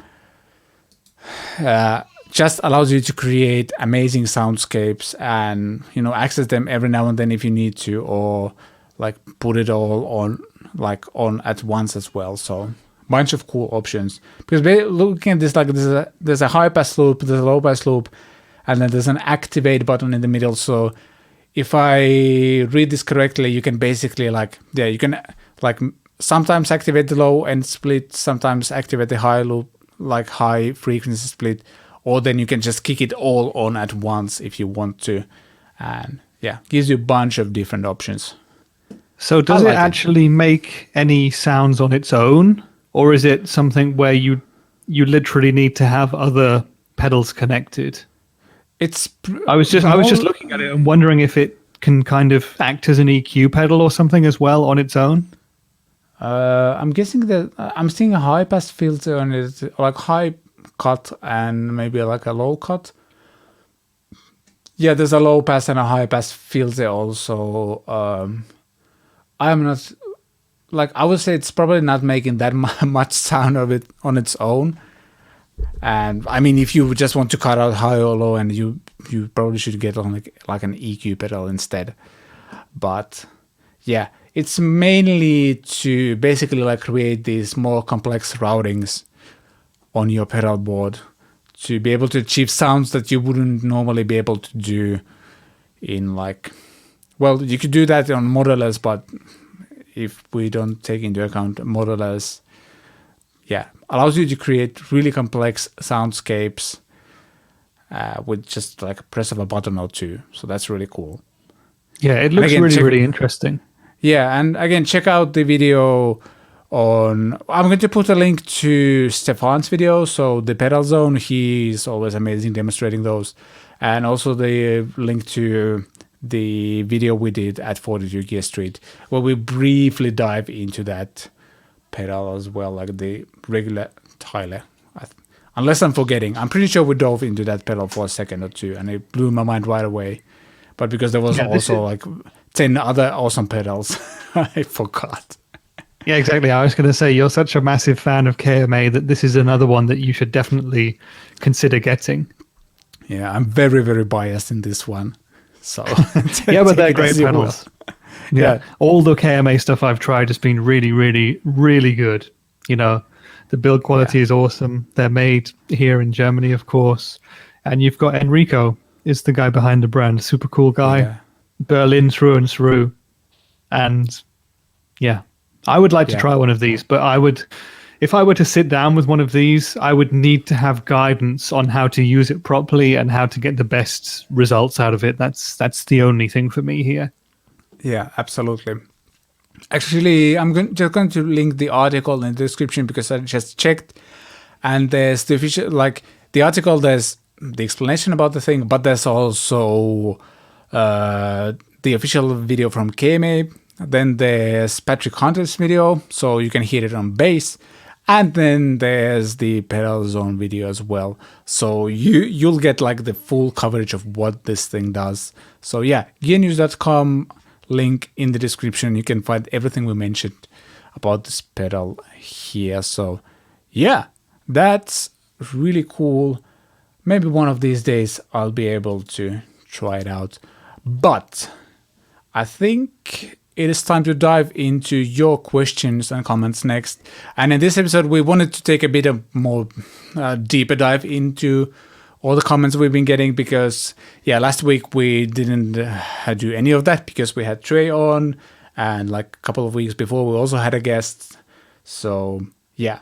Speaker 1: just allows you to create amazing soundscapes and, you know, access them every now and then if you need to, or like put it all on at once as well. So bunch of cool options, because looking at this, like there's a high pass loop, there's a low pass loop, and then there's an activate button in the middle. So if I read this correctly, you can basically like, yeah, you can like sometimes activate the low end split, sometimes activate the high loop, like high frequency split, or then you can just kick it all on at once if you want to. And yeah, gives you a bunch of different options.
Speaker 2: So does it actually make any sounds on its own? Or is it something where you literally need to have other pedals connected? I was just looking at it and wondering if it can kind of act as an EQ pedal or something as well on its own.
Speaker 1: I'm guessing that I'm seeing a high pass filter on it, like high cut and maybe like a low cut. Yeah, there's a low pass and a high pass filter also. I'm not, like, I would say it's probably not making that much sound of it on its own. And I mean, if you just want to cut out high or low, and you probably should get on like an EQ pedal instead. But yeah, it's mainly to basically like create these more complex routings on your pedal board to be able to achieve sounds that you wouldn't normally be able to do in like, well, you could do that on modelers, but if we don't take into account modelers, yeah, allows you to create really complex soundscapes with just like a press of a button or two. So that's really cool.
Speaker 2: Yeah, it looks really interesting.
Speaker 1: Yeah, and again, check out the video on, I'm going to put a link to Stefan's video, so the Pedal Zone, he's always amazing demonstrating those, and also the link to the video we did at 42 Gear Street, where we briefly dive into that pedal as well, like the regular Tyler. Unless I'm forgetting, I'm pretty sure we dove into that pedal for a second or two, and it blew my mind right away. But because there was also like 10 other awesome pedals, I forgot.
Speaker 2: Yeah, exactly. I was going to say you're such a massive fan of KMA that this is another one that you should definitely consider getting.
Speaker 1: Yeah, I'm very, very biased in this one. So
Speaker 2: Yeah, but they're
Speaker 1: take it
Speaker 2: great
Speaker 1: as you will.
Speaker 2: pedals. Yeah. All the KMA stuff I've tried has been really, really, really good. You know, the build quality is awesome. They're made here in Germany, of course. And you've got Enrico is the guy behind the brand. Super cool guy.
Speaker 1: Yeah.
Speaker 2: Berlin through and through. And yeah, I would like to
Speaker 1: Yeah.
Speaker 2: try one of these, but if I were to sit down with one of these, I would need to have guidance on how to use it properly and how to get the best results out of it. That's the only thing for me here.
Speaker 1: Yeah, absolutely. Actually, just going to link the article in the description because I just checked, and there's the official, like the article. There's the explanation about the thing, but there's also the official video from KMA. Then there's Patrick Hunter's video, so you can hear it on bass. And then there's the Pedal Zone video as well. So you'll get like the full coverage of what this thing does. So yeah, gearnews.com, link in the description. You can find everything we mentioned about this pedal here. So yeah, that's really cool. Maybe one of these days I'll be able to try it out. But I think it is time to dive into your questions and comments next. And in this episode, we wanted to take a bit of more deeper dive into all the comments we've been getting because, yeah, last week we didn't do any of that because we had Trey on, and like a couple of weeks before we also had a guest. So yeah,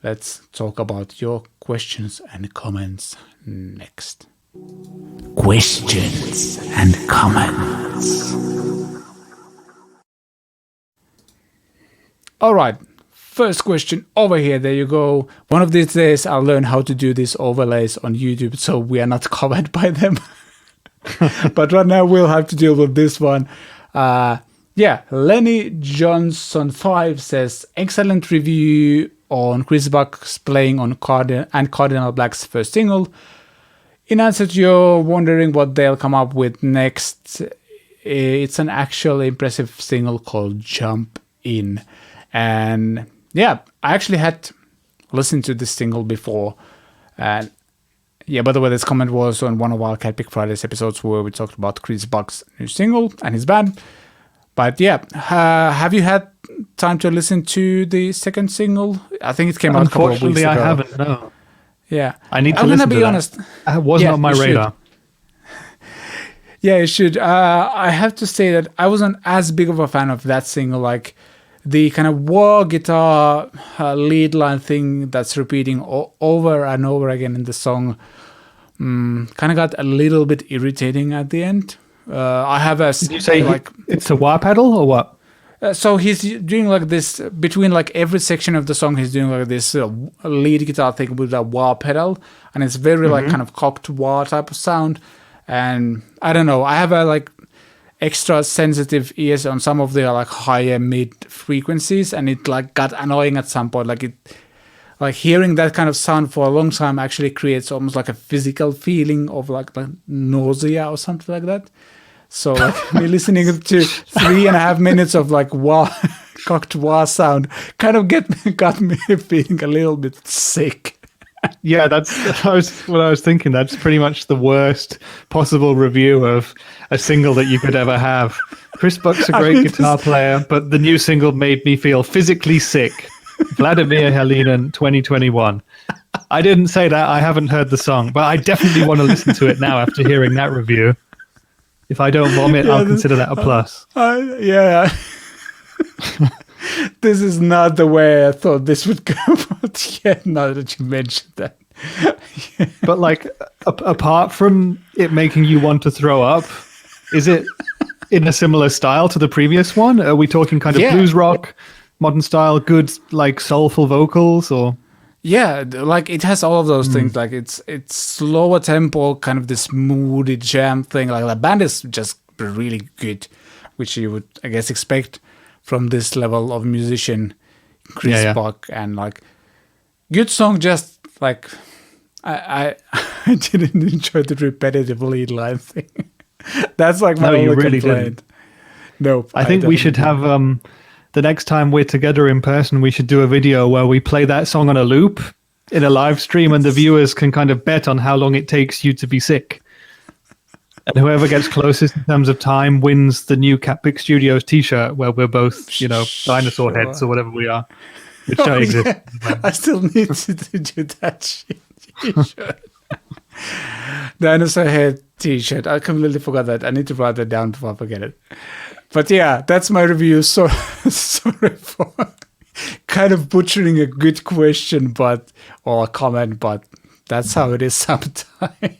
Speaker 1: let's talk about your questions and comments next. Questions and comments. All right, first question over here. There you go. One of these days I'll learn how to do these overlays on YouTube so we are not covered by them. But right now we'll have to deal with this one. Yeah, Lenny Johnson 5 says, excellent review on Chris Buck's playing on Cardinal Black's first single. In answer to your wondering what they'll come up with next, it's an actually impressive single called Jump In. And yeah, I actually had listened to this single before. And yeah, by the way, this comment was on one of our CatPick Fridays episodes where we talked about Chris Buck's new single and his band. But yeah, have you had time to listen to the second single? I think it came out a couple of weeks ago.
Speaker 2: Unfortunately, I haven't, no.
Speaker 1: Yeah.
Speaker 2: I need to
Speaker 1: I'm
Speaker 2: listen
Speaker 1: gonna
Speaker 2: to
Speaker 1: be
Speaker 2: that.
Speaker 1: honest.
Speaker 2: It wasn't on my
Speaker 1: you
Speaker 2: radar.
Speaker 1: Yeah, you should. I have to say that I wasn't as big of a fan of that single. Like the kind of wah guitar lead line thing that's repeating over and over again in the song kind of got a little bit irritating at the end. I have a...
Speaker 2: Did you say like it's a wah pedal or what?
Speaker 1: So he's doing like this, between like every section of the song, he's doing like this lead guitar thing with a wah pedal. And it's very like kind of cocked wah type of sound. And I don't know, I have a like extra sensitive ears on some of the like higher mid frequencies, and it like got annoying at some point. Like hearing that kind of sound for a long time actually creates almost like a physical feeling of like nausea or something like that. So like me listening to 3.5 minutes of like wah, cocked wah sound kind of got me feeling a little bit sick.
Speaker 2: Yeah, that's what I was thinking. That's pretty much the worst possible review of a single that you could ever have. Chris Buck's a great guitar player, but the new single made me feel physically sick. Vladimir Helinen, 2021. I didn't say that. I haven't heard the song, but I definitely want to listen to it now after hearing that review. If I don't vomit, I'll consider that a plus.
Speaker 1: Yeah. This is not the way I thought this would go, but yeah, now that you mentioned that. Yeah.
Speaker 2: But like, apart from it making you want to throw up, is it in a similar style to the previous one? Are we talking kind of blues rock, modern style, good like soulful vocals, or?
Speaker 1: Yeah, like it has all of those things. Like it's slower tempo, kind of this moody jam thing. Like the band is just really good, which you would, I guess, expect from this level of musician, Chris Buck, and like good song. Just like I didn't enjoy the repetitive lead line thing. That's like my only complaint.
Speaker 2: Didn't.
Speaker 1: No,
Speaker 2: I think we should have the next time we're together in person, we should do a video where we play that song on a loop in a live stream, and the viewers can kind of bet on how long it takes you to be sick. And whoever gets closest in terms of time wins the new CatPick Studios t-shirt, where we're both, dinosaur heads or whatever we are, which don't exist.
Speaker 1: Yeah. I still need to do that t-shirt. Dinosaur head t-shirt. I completely forgot that. I need to write that down before I forget it. But yeah, that's my review. So sorry for kind of butchering a good question, or a comment, but that's how it is sometimes.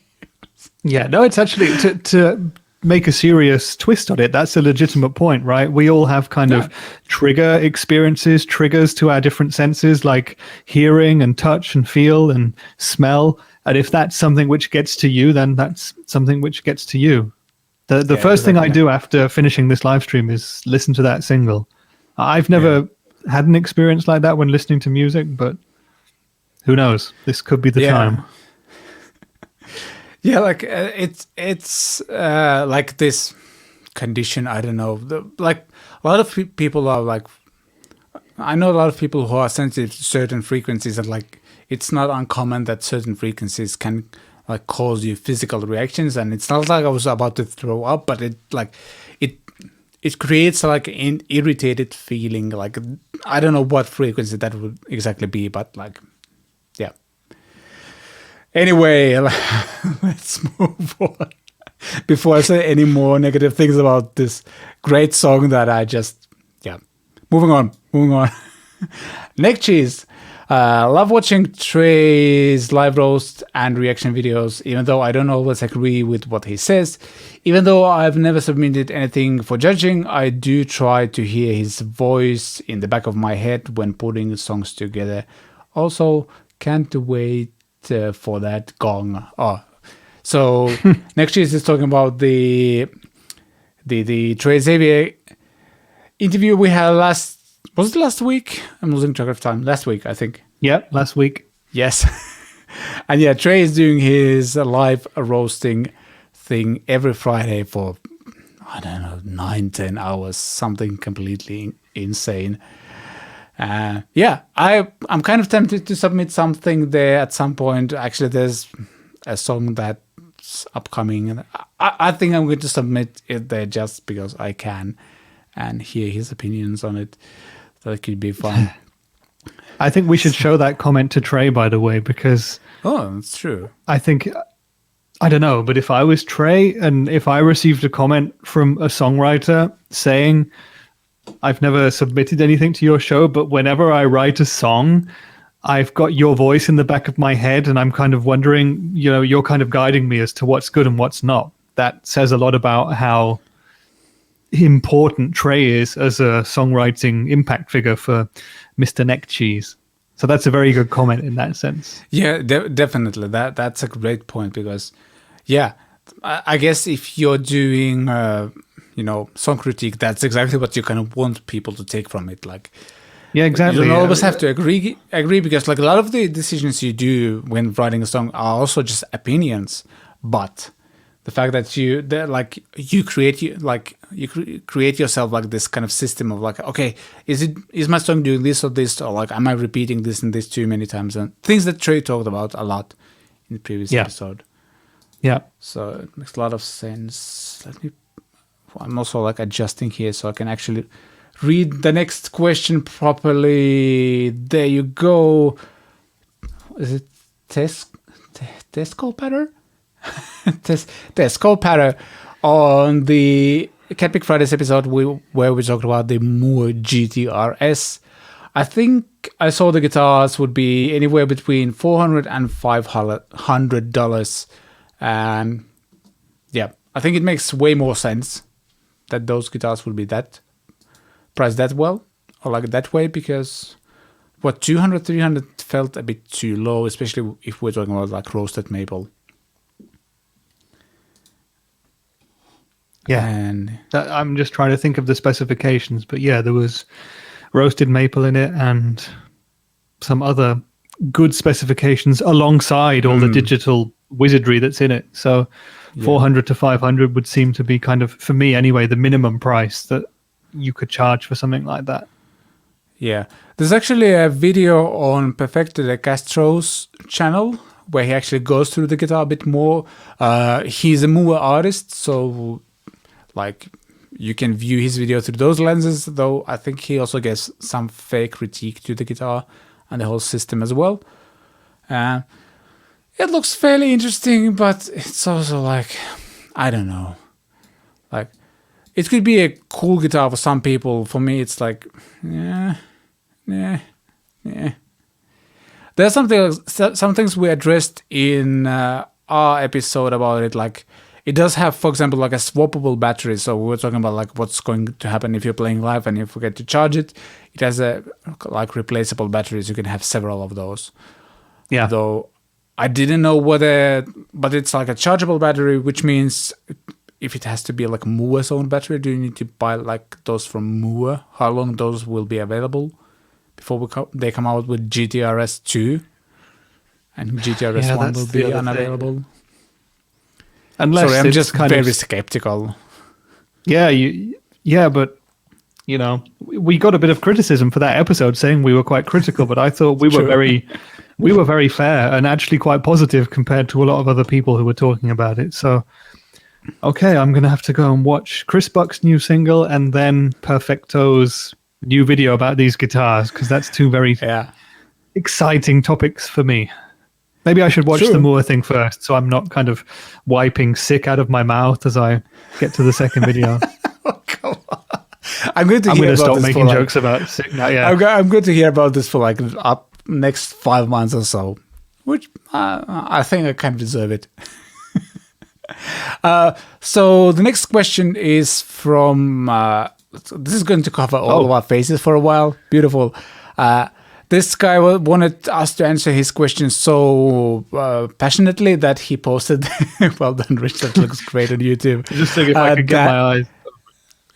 Speaker 2: Yeah, no, it's actually to make a serious twist on it. That's a legitimate point, right? We all have kind of trigger experiences, triggers to our different senses, like hearing and touch and feel and smell. And if that's something which gets to you, then that's something which gets to you. The first thing I do after finishing this live stream is listen to that single. I've never had an experience like that when listening to music, but who knows? This could be the time.
Speaker 1: Yeah, like it's like this condition. I don't know. Like a lot of people are like, I know a lot of people who are sensitive to certain frequencies, and like it's not uncommon that certain frequencies can like cause you physical reactions. And it's not like I was about to throw up, but it creates like an irritated feeling. Like I don't know what frequency that would exactly be, but like, yeah. Anyway, let's move on before I say any more negative things about this great song that I just, Moving on. Neck cheese. Love watching Trey's live roast and reaction videos, even though I don't always agree with what he says. Even though I've never submitted anything for judging, I do try to hear his voice in the back of my head when putting songs together. Also, can't wait for that gong. So next year is talking about the Trey Xavier interview we had last week? I'm losing track of time. Last week, I think.
Speaker 2: Yeah, last week.
Speaker 1: Yes. And yeah, Trey is doing his live roasting thing every Friday for, I don't know, 9-10 hours, something completely insane. I'm kind of tempted to submit something there at some point. Actually, there's a song that's upcoming, and I think I'm going to submit it there just because I can and hear his opinions on it. That could be fun.
Speaker 2: I think we should show that comment to Trey, by the way, because
Speaker 1: that's true.
Speaker 2: I think, I don't know, but if I was Trey and if I received a comment from a songwriter saying, I've never submitted anything to your show, but whenever I write a song, I've got your voice in the back of my head, and I'm kind of wondering, you're kind of guiding me as to what's good and what's not. That says a lot about how important Trey is as a songwriting impact figure for Mr. Neck Cheese. So that's a very good comment in that sense.
Speaker 1: Yeah, definitely. That's a great point because, I guess if you're doing song critique, that's exactly what you kind of want people to take from it. Like,
Speaker 2: yeah, exactly.
Speaker 1: You don't always have to agree because like a lot of the decisions you do when writing a song are also just opinions. But the fact that you create yourself like this kind of system of like, okay, is my song doing this or this, or like am I repeating this and this too many times, and things that Trey talked about a lot in the previous episode. Yeah. So it makes a lot of sense. I'm also like adjusting here so I can actually read the next question properly. There you go. Is it Tesco pattern? Tesco pattern on the CatPick Fridays episode where we talked about the Moore GTRS. I think I saw the guitars would be anywhere between $400 and $500. And I think it makes way more sense that those guitars would be that priced that well or like that way, because $200, $300 felt a bit too low, especially if we're talking about like roasted maple.
Speaker 2: Yeah, and I'm just trying to think of the specifications, but yeah, there was roasted maple in it and some other good specifications alongside all the digital wizardry that's in it. So $400 to $500 would seem to be kind of, for me anyway, the minimum price that you could charge for something like that.
Speaker 1: Yeah. There's actually a video on Perfecto de Castro's channel where he actually goes through the guitar a bit more. He's a Moore artist, so like you can view his video through those lenses, though I think he also gives some fake critique to the guitar and the whole system as well. It looks fairly interesting, but it's also like, I don't know. Like, it could be a cool guitar for some people. For me, it's like, yeah. There's some things we addressed in our episode about it. Like, it does have, for example, like a swappable battery. So we were talking about like what's going to happen if you're playing live and you forget to charge it. It has a like replaceable batteries. You can have several of those.
Speaker 2: Yeah.
Speaker 1: Though I didn't know whether, but it's like a chargeable battery, which means if it has to be like Moore's own battery, do you need to buy like those from Moore? How long those will be available before they come out with GTRS 2 and GTRS 1 will be unavailable?
Speaker 2: Unless
Speaker 1: sorry, I'm
Speaker 2: it's
Speaker 1: just
Speaker 2: kind
Speaker 1: very
Speaker 2: of,
Speaker 1: skeptical.
Speaker 2: Yeah, but you know, we got a bit of criticism for that episode saying we were quite critical, but I thought we were very fair and actually quite positive compared to a lot of other people who were talking about it. So, okay, I'm going to have to go and watch Chris Buck's new single and then Perfecto's new video about these guitars, because that's two very exciting topics for me. Maybe I should watch the Moore thing first, so I'm not kind of wiping sick out of my mouth as I get to the second video.
Speaker 1: Oh, come on. I'm going to
Speaker 2: stop making jokes about sick now. Yeah,
Speaker 1: I'm going to hear about this for like up next 5 months or so, which I think I kind of deserve it. So the next question is from. This is going to cover all of our faces for a while. Beautiful. This guy wanted us to answer his question so passionately that he posted. Well done, Rich. That looks great on YouTube.
Speaker 2: Just think if I could get my eyes.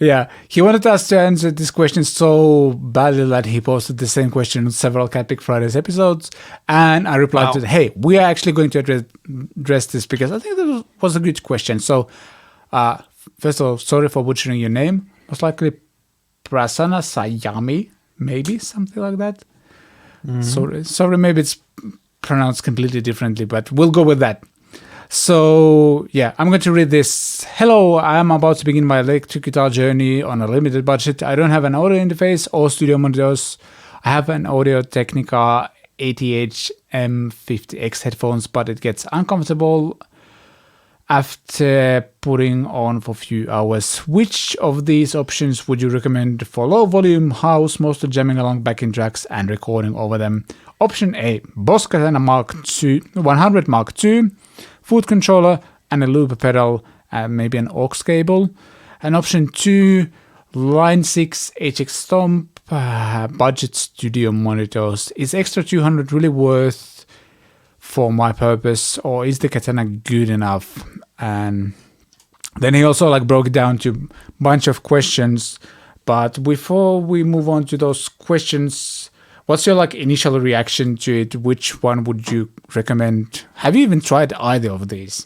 Speaker 1: Yeah, he wanted us to answer this question so badly that he posted the same question on several CatPick Fridays episodes, and I replied to, hey, we are actually going to address this because I think that was a good question. So, first of all, sorry for butchering your name. Most likely Prasanna Sayami, maybe, something like that. Sorry, maybe it's pronounced completely differently, but we'll go with that. So, yeah, I'm going to read this. Hello, I am about to begin my electric guitar journey on a limited budget. I don't have an audio interface or studio monitors. I have an Audio Technica ATH-M50X headphones, but it gets uncomfortable after putting on for a few hours. Which of these options would you recommend for low volume house, mostly jamming along backing tracks and recording over them? Option A, Boss Katana 100 Mark II, foot controller and a loop pedal, maybe an aux cable. And option 2, Line 6 HX Stomp, budget studio monitors. Is extra 200 really worth for my purpose, or is the Katana good enough? And then he also like broke it down to a bunch of questions. But before we move on to those questions, what's your like initial reaction to it? Which one would you recommend? Have you even tried either of these?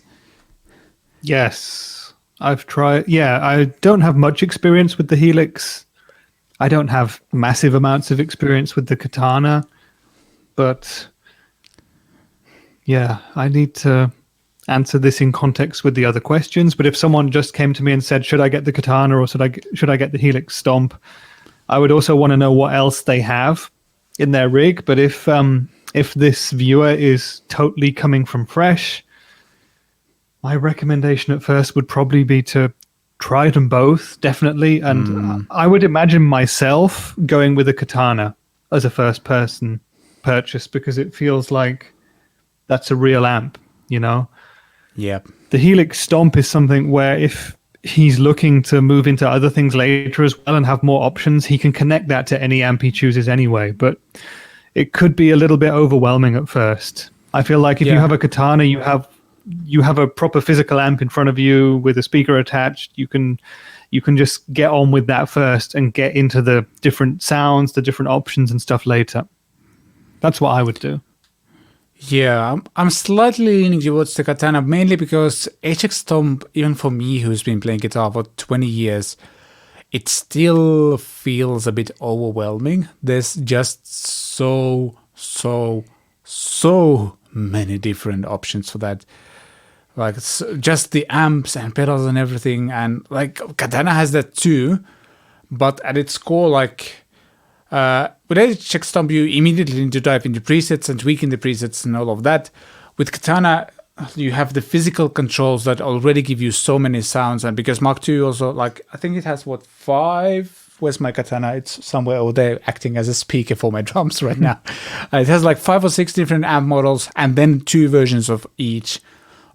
Speaker 2: Yes, I've tried. Yeah, I don't have much experience with the Helix. I don't have massive amounts of experience with the Katana, but yeah, I need to answer this in context with the other questions. But if someone just came to me and said, should I get the Katana or should I get the Helix Stomp, I would also want to know what else they have in their rig. But if this viewer is totally coming from fresh, my recommendation at first would probably be to try them both, definitely. And I would imagine myself going with a Katana as a first person purchase, because it feels like that's a real amp, you know?
Speaker 1: Yeah.
Speaker 2: The Helix Stomp is something where if he's looking to move into other things later as well and have more options, he can connect that to any amp he chooses anyway. But it could be a little bit overwhelming at first. I feel like if you have a Katana, you have a proper physical amp in front of you with a speaker attached. You can just get on with that first and get into the different sounds, the different options and stuff later. That's what I would do.
Speaker 1: Yeah, I'm slightly leaning towards the Katana, mainly because HX Stomp, even for me, who's been playing guitar for 20 years, it still feels a bit overwhelming. There's just so many different options for that. Like just the amps and pedals and everything, and like Katana has that too, but at its core, like with HX Stomp, you immediately need to dive into presets and tweaking the presets and all of that. With Katana, you have the physical controls that already give you so many sounds, and because Mark II also, like, I think it has 5. Where's my Katana? It's somewhere over there, acting as a speaker for my drums right now. It has like 5 or 6 different amp models, and then 2 versions of each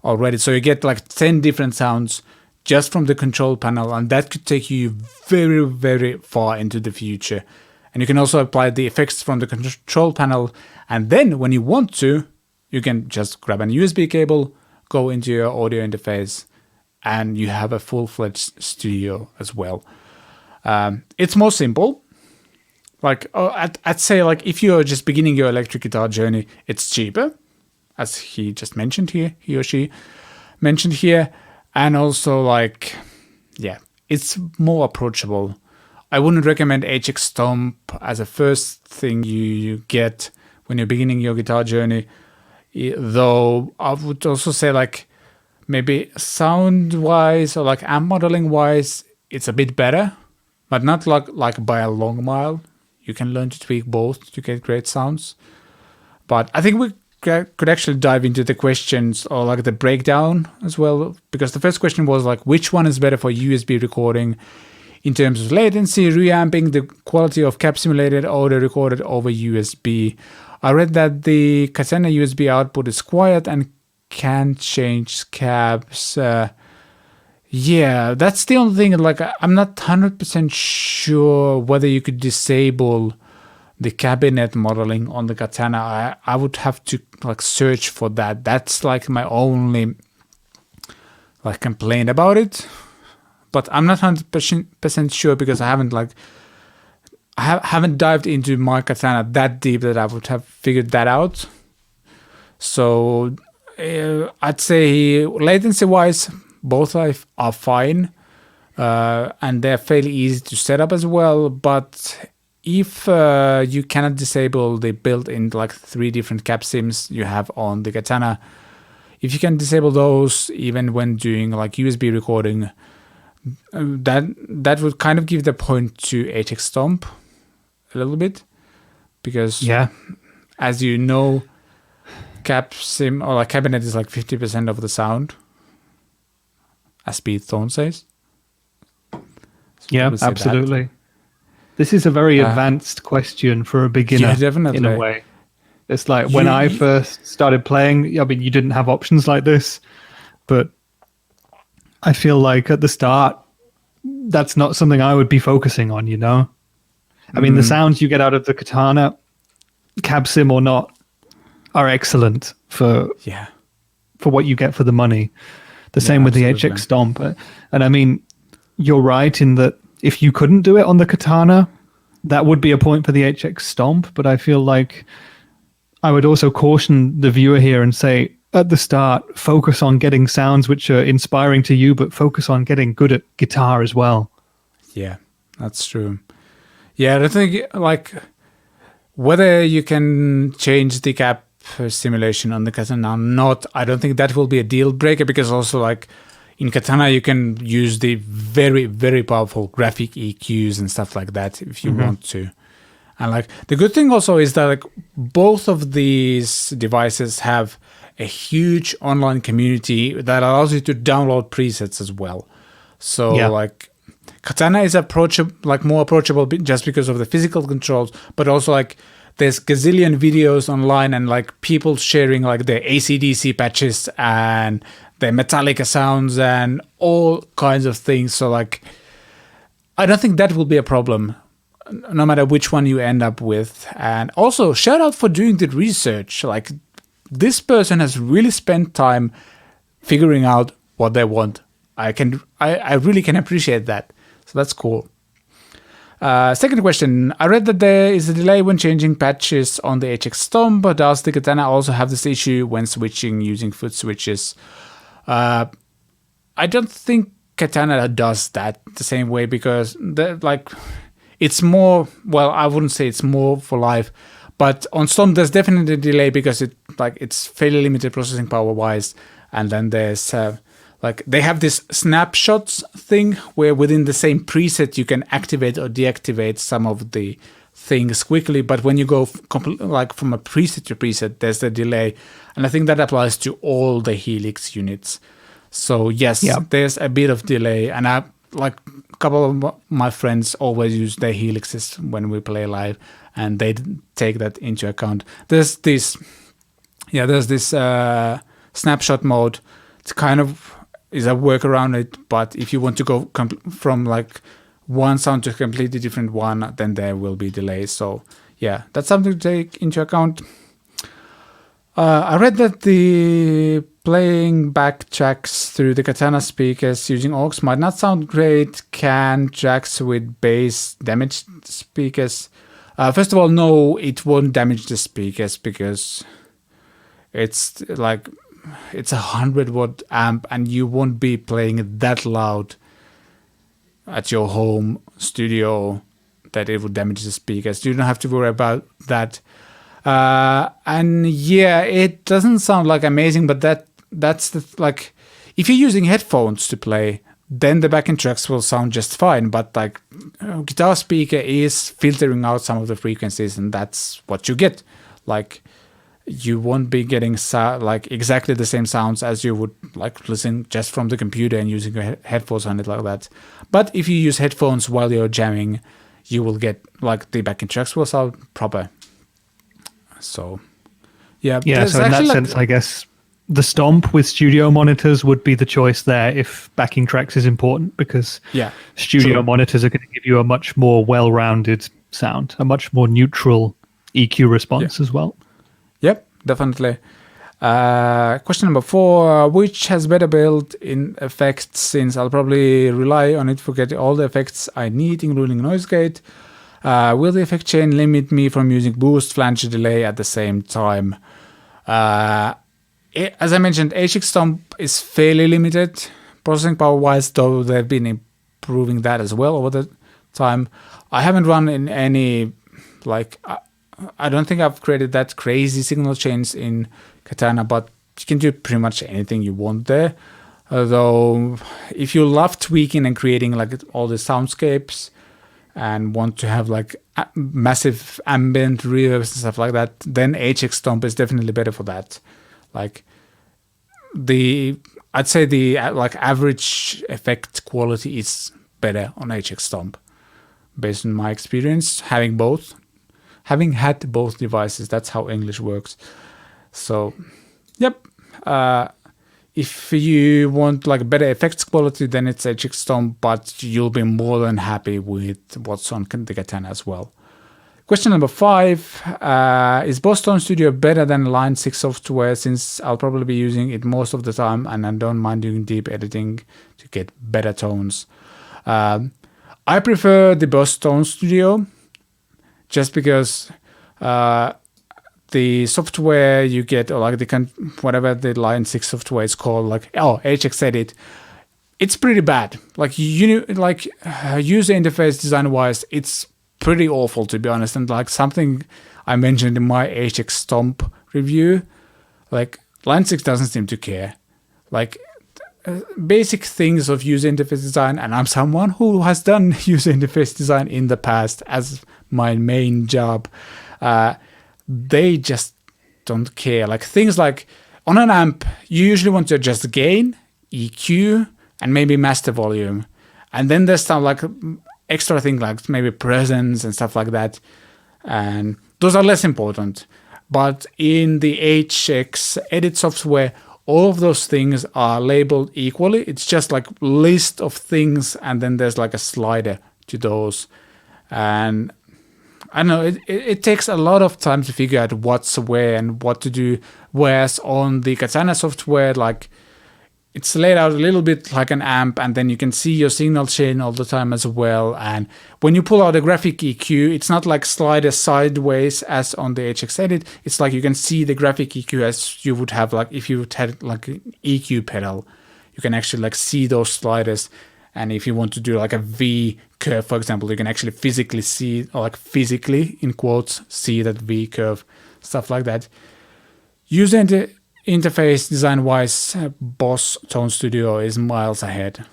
Speaker 1: already. So you get like 10 different sounds just from the control panel, and that could take you very, very far into the future. And you can also apply the effects from the control panel, and then when you want to, you can just grab an USB cable, go into your audio interface, and you have a full-fledged studio as well. It's more simple. Like I'd say, like if you're just beginning your electric guitar journey, it's cheaper, as he just mentioned here, he or she mentioned here, and also like, yeah, it's more approachable. I wouldn't recommend HX Stomp as a first thing you get when you're beginning your guitar journey, though I would also say like maybe sound-wise or like amp modeling-wise, it's a bit better, but not like by a long mile. You can learn to tweak both to get great sounds. But I think we could actually dive into the questions or like the breakdown as well, because the first question was like, which one is better for USB recording in terms of latency, reamping, the quality of cap simulated audio recorded over USB? I read that the Katana USB output is quiet and can change cabs. Yeah, that's the only thing. Like, I'm not 100% sure whether you could disable the cabinet modeling on the Katana. I would have to like search for that. That's like my only like complaint about it. But I'm not 100% sure because I haven't dived into my Katana that deep that I would have figured that out. So I'd say latency-wise, both are fine, and they're fairly easy to set up as well. But if you cannot disable the built-in like 3 different cap sims you have on the Katana, if you can disable those even when doing like USB recording, that would kind of give the point to HX Stomp a little bit, because as you know, cap sim or like cabinet is like 50% of the sound, as Pete Thorne says. So
Speaker 2: yeah, absolutely. That. This is a very advanced question for a beginner, in a way. It's like when I first started playing, I mean, you didn't have options like this, but I feel like at the start, that's not something I would be focusing on, you know? I mean, the sounds you get out of the Katana, cab sim or not, are excellent for what you get for the money. The same with the HX Stomp. And I mean, you're right in that if you couldn't do it on the Katana, that would be a point for the HX Stomp. But I feel like I would also caution the viewer here and say, at the start, focus on getting sounds which are inspiring to you, but focus on getting good at guitar as well.
Speaker 1: Yeah, that's true. Yeah, I think like whether you can change the cap simulation on the Katana or not, I don't think that will be a deal breaker, because also like in Katana you can use the very, very powerful graphic EQs and stuff like that if you want to. And like the good thing also is that like both of these devices have a huge online community that allows you to download presets as well. So like Katana is more approachable just because of the physical controls, but also like there's gazillion videos online and like people sharing like their AC/DC patches and their Metallica sounds and all kinds of things. So like I don't think that will be a problem, no matter which one you end up with. And also shout out for doing the research. Like this person has really spent time figuring out what they want. I really can appreciate that. So that's cool. Second question. I read that there is a delay when changing patches on the HX Stomp, but does the Katana also have this issue when switching using foot switches? I don't think Katana does that the same way because it's more, well, I wouldn't say it's more for live, but on Stomp there's definitely a delay because it's fairly limited processing power wise, and then there's they have this snapshots thing where within the same preset you can activate or deactivate some of the things quickly, but when you go from a preset to preset, there's a delay, and I think that applies to all the Helix units. So yes, there's a bit of delay, and a couple of my friends always use their Helixes when we play live, and they take that into account. There's this snapshot mode. It's kind of is a workaround it, but if you want to go from one sound to a completely different one, then there will be delays. So yeah, that's something to take into account. I read that the playing back tracks through the Katana speakers using aux might not sound great. Can tracks with bass damage speakers? First of all, no, it won't damage the speakers because it's a 100-watt amp and you won't be playing it that loud at your home studio that it would damage the speakers. You don't have to worry about that. And yeah, it doesn't sound amazing, but that's if you're using headphones to play, then the backing tracks will sound just fine. But guitar speaker is filtering out some of the frequencies, and that's what you get. You won't be getting exactly the same sounds as you would listen just from the computer and using your headphones on it like that. But if you use headphones while you're jamming, you will get the backing tracks will sound proper. So yeah.
Speaker 2: So in that sense, I guess the Stomp with studio monitors would be the choice there if backing tracks is important, because studio monitors are going to give you a much more well-rounded sound, a much more neutral EQ response as well.
Speaker 1: Yep, definitely. Question number 4, which has better built-in effects, since I'll probably rely on it for getting all the effects I need, including noise gate. Will the effect chain limit me from using boost, flange, delay at the same time? As I mentioned, HX Stomp is fairly limited processing power-wise, though they've been improving that as well over the time. I haven't run in any, I don't think I've created that crazy signal chains in Katana, but you can do pretty much anything you want there. Although, if you love tweaking and creating all the soundscapes and want to have massive ambient reverbs and stuff like that, then HX Stomp is definitely better for that. I'd say the average effect quality is better on HX Stomp, based on my experience having had both devices. That's how English works. So, yep. If you want better effects quality, then it's HX Stomp, but you'll be more than happy with what's on the Katana as well. Question number 5, is Boss Tone Studio better than Line 6 software, since I'll probably be using it most of the time and I don't mind doing deep editing to get better tones. I prefer the Boss Tone Studio just because the software you get, or whatever the Line 6 software is called, HX Edit, it's pretty bad. User interface design wise, it's pretty awful, to be honest. And something I mentioned in my HX Stomp review, Line 6 doesn't seem to care. Basic things of user interface design, and I'm someone who has done user interface design in the past as my main job. They just don't care. Things on an amp, you usually want to adjust the gain, EQ, and maybe master volume. And then there's some extra things maybe presence and stuff like that. And those are less important. But in the HX Edit software, all of those things are labeled equally. It's just list of things, and then there's a slider to those. And I don't know, it takes a lot of time to figure out what's where and what to do. Whereas on the Katana software, it's laid out a little bit like an amp, and then you can see your signal chain all the time as well. And when you pull out a graphic EQ, it's not slider sideways as on the HX Edit. It's you can see the graphic EQ as you would have if you had an EQ pedal. You can actually see those sliders. And if you want to do like a V curve, for example, you can actually physically see, or like physically in quotes, see that V curve, stuff like that. User interface design-wise, Boss Tone Studio is miles ahead.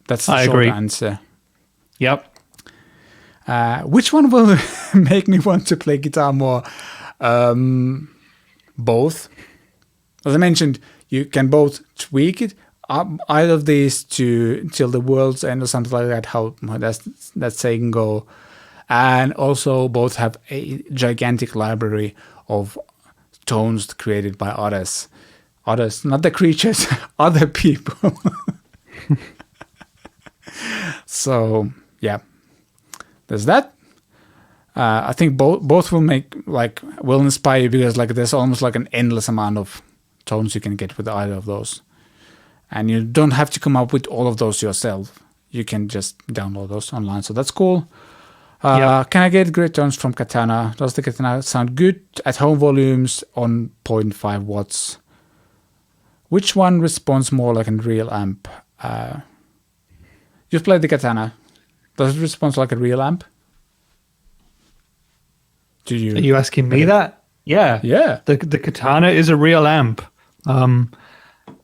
Speaker 1: That's the short answer.
Speaker 2: Yep.
Speaker 1: Which one will make me want to play guitar more? Both. As I mentioned, you can both tweak it, either of these to till the world's end or something like that, how that saying go. And also both have a gigantic library of tones created by others. Others, not the creatures, other people. So, yeah. There's that. I think both will inspire you, because like there's almost like an endless amount of tones you can get with either of those, and you don't have to come up with all of those yourself. You can just download those online, so that's cool. Can I get great tones from Katana? Does the Katana sound good at home volumes on 0.5 watts? Which one responds more like a real amp? You've played the Katana. Does it respond like a real amp? Are
Speaker 2: you asking me that? Yeah.
Speaker 1: Yeah.
Speaker 2: The Katana is a real amp. When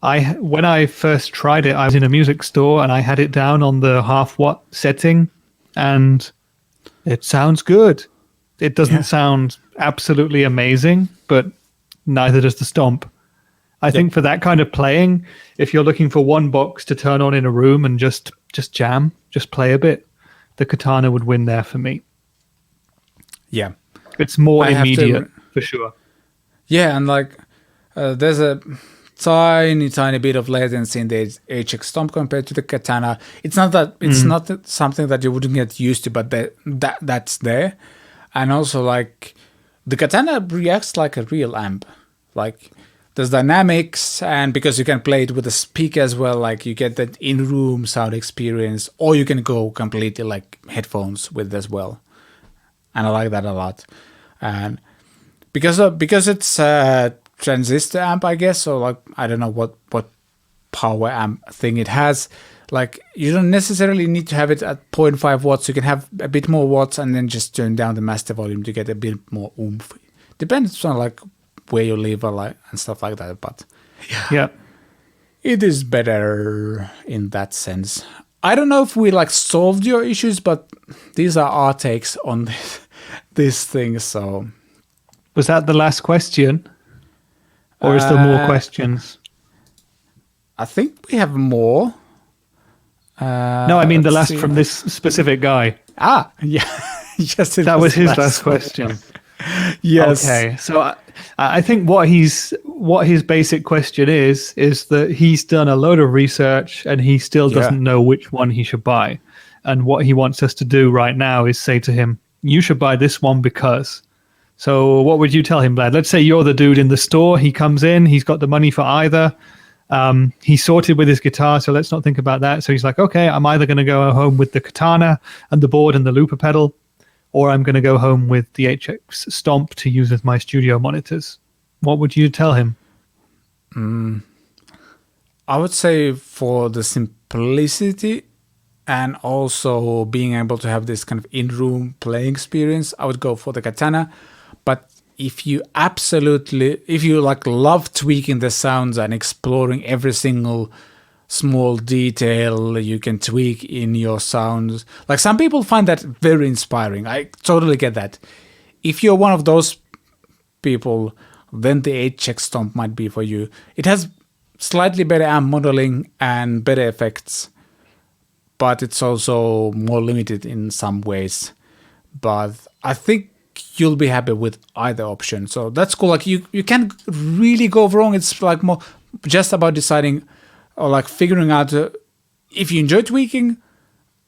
Speaker 2: I first tried it, I was in a music store and I had it down on the 0.5 watt setting, and it sounds good. It doesn't sound absolutely amazing, but neither does the Stomp. I think for that kind of playing, if you're looking for one box to turn on in a room and just jam, just play a bit, the Katana would win there for me.
Speaker 1: Yeah.
Speaker 2: It's more immediate, for sure.
Speaker 1: Yeah, and like there's a tiny bit of latency in the HX Stomp compared to the Katana. It's not that it's not something that you wouldn't get used to, but that's there. And also like the Katana reacts like a real amp. Like there's dynamics, and because you can play it with a speaker as well, like you get that in-room sound experience, or you can go completely like headphones with it as well. And I like that a lot. And because it's a transistor amp, I guess, so like I don't know what power amp thing it has, like you don't necessarily need to have it at 0.5 watts. You can have a bit more watts and then just turn down the master volume to get a bit more oomph. Depends on like where you live or like and stuff like that, but yeah, it is better in that sense. I don't know if we like solved your issues, but these are our takes on this thing. So,
Speaker 2: was that the last question, or is there more questions?
Speaker 1: I think we have more.
Speaker 2: No, I mean the last from this specific guy.
Speaker 1: Yeah, yes,
Speaker 2: that was his last question.
Speaker 1: Yes.
Speaker 2: Okay, so I think what his basic question is that he's done a load of research and he still doesn't know which one he should buy. And what he wants us to do right now is say to him, you should buy this one because. So what would you tell him, Vlad? Let's say you're the dude in the store. He comes in, he's got the money for either. He's sorted with his guitar, so let's not think about that. So he's like, okay, I'm either going to go home with the Katana and the board and the looper pedal, or I'm going to go home with the HX Stomp to use as my studio monitors. What would you tell him?
Speaker 1: I would say for the simplicity and also being able to have this kind of in-room playing experience, I would go for the Katana. But if you like love tweaking the sounds and exploring every single small detail you can tweak in your sounds, like some people find that very inspiring. I totally get that. If you're one of those people, then the HX Stomp might be for you. It has slightly better amp modeling and better effects, but it's also more limited in some ways. But I think you'll be happy with either option. So that's cool. Like you can't really go wrong. It's like more just about deciding or like figuring out if you enjoy tweaking,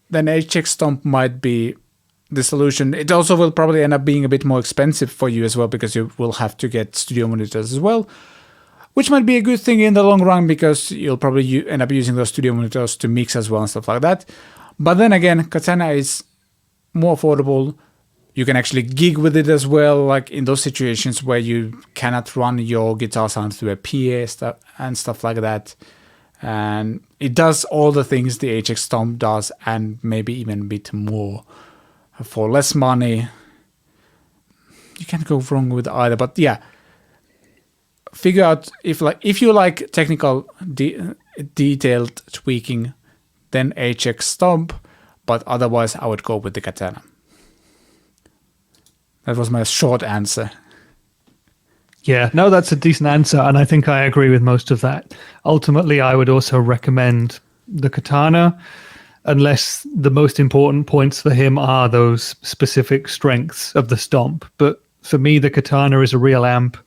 Speaker 1: then HX Stomp might be the solution. It also will probably end up being a bit more expensive for you as well, because you will have to get studio monitors as well, which might be a good thing in the long run, because you'll probably end up using those studio monitors to mix as well and stuff like that. But then again, Katana is more affordable. You can actually gig with it as well, like in those situations where you cannot run your guitar sound through a PA and stuff like that. And it does all the things the HX Stomp does and maybe even a bit more. For less money, you can't go wrong with either. But yeah, figure out if you like technical detailed tweaking, then HX Stomp. But otherwise, I would go with the Katana. That was my short answer.
Speaker 2: Yeah, no, that's a decent answer, and I think I agree with most of that. Ultimately, I would also recommend the Katana, unless the most important points for him are those specific strengths of the Stomp. But for me, the Katana is a real amp.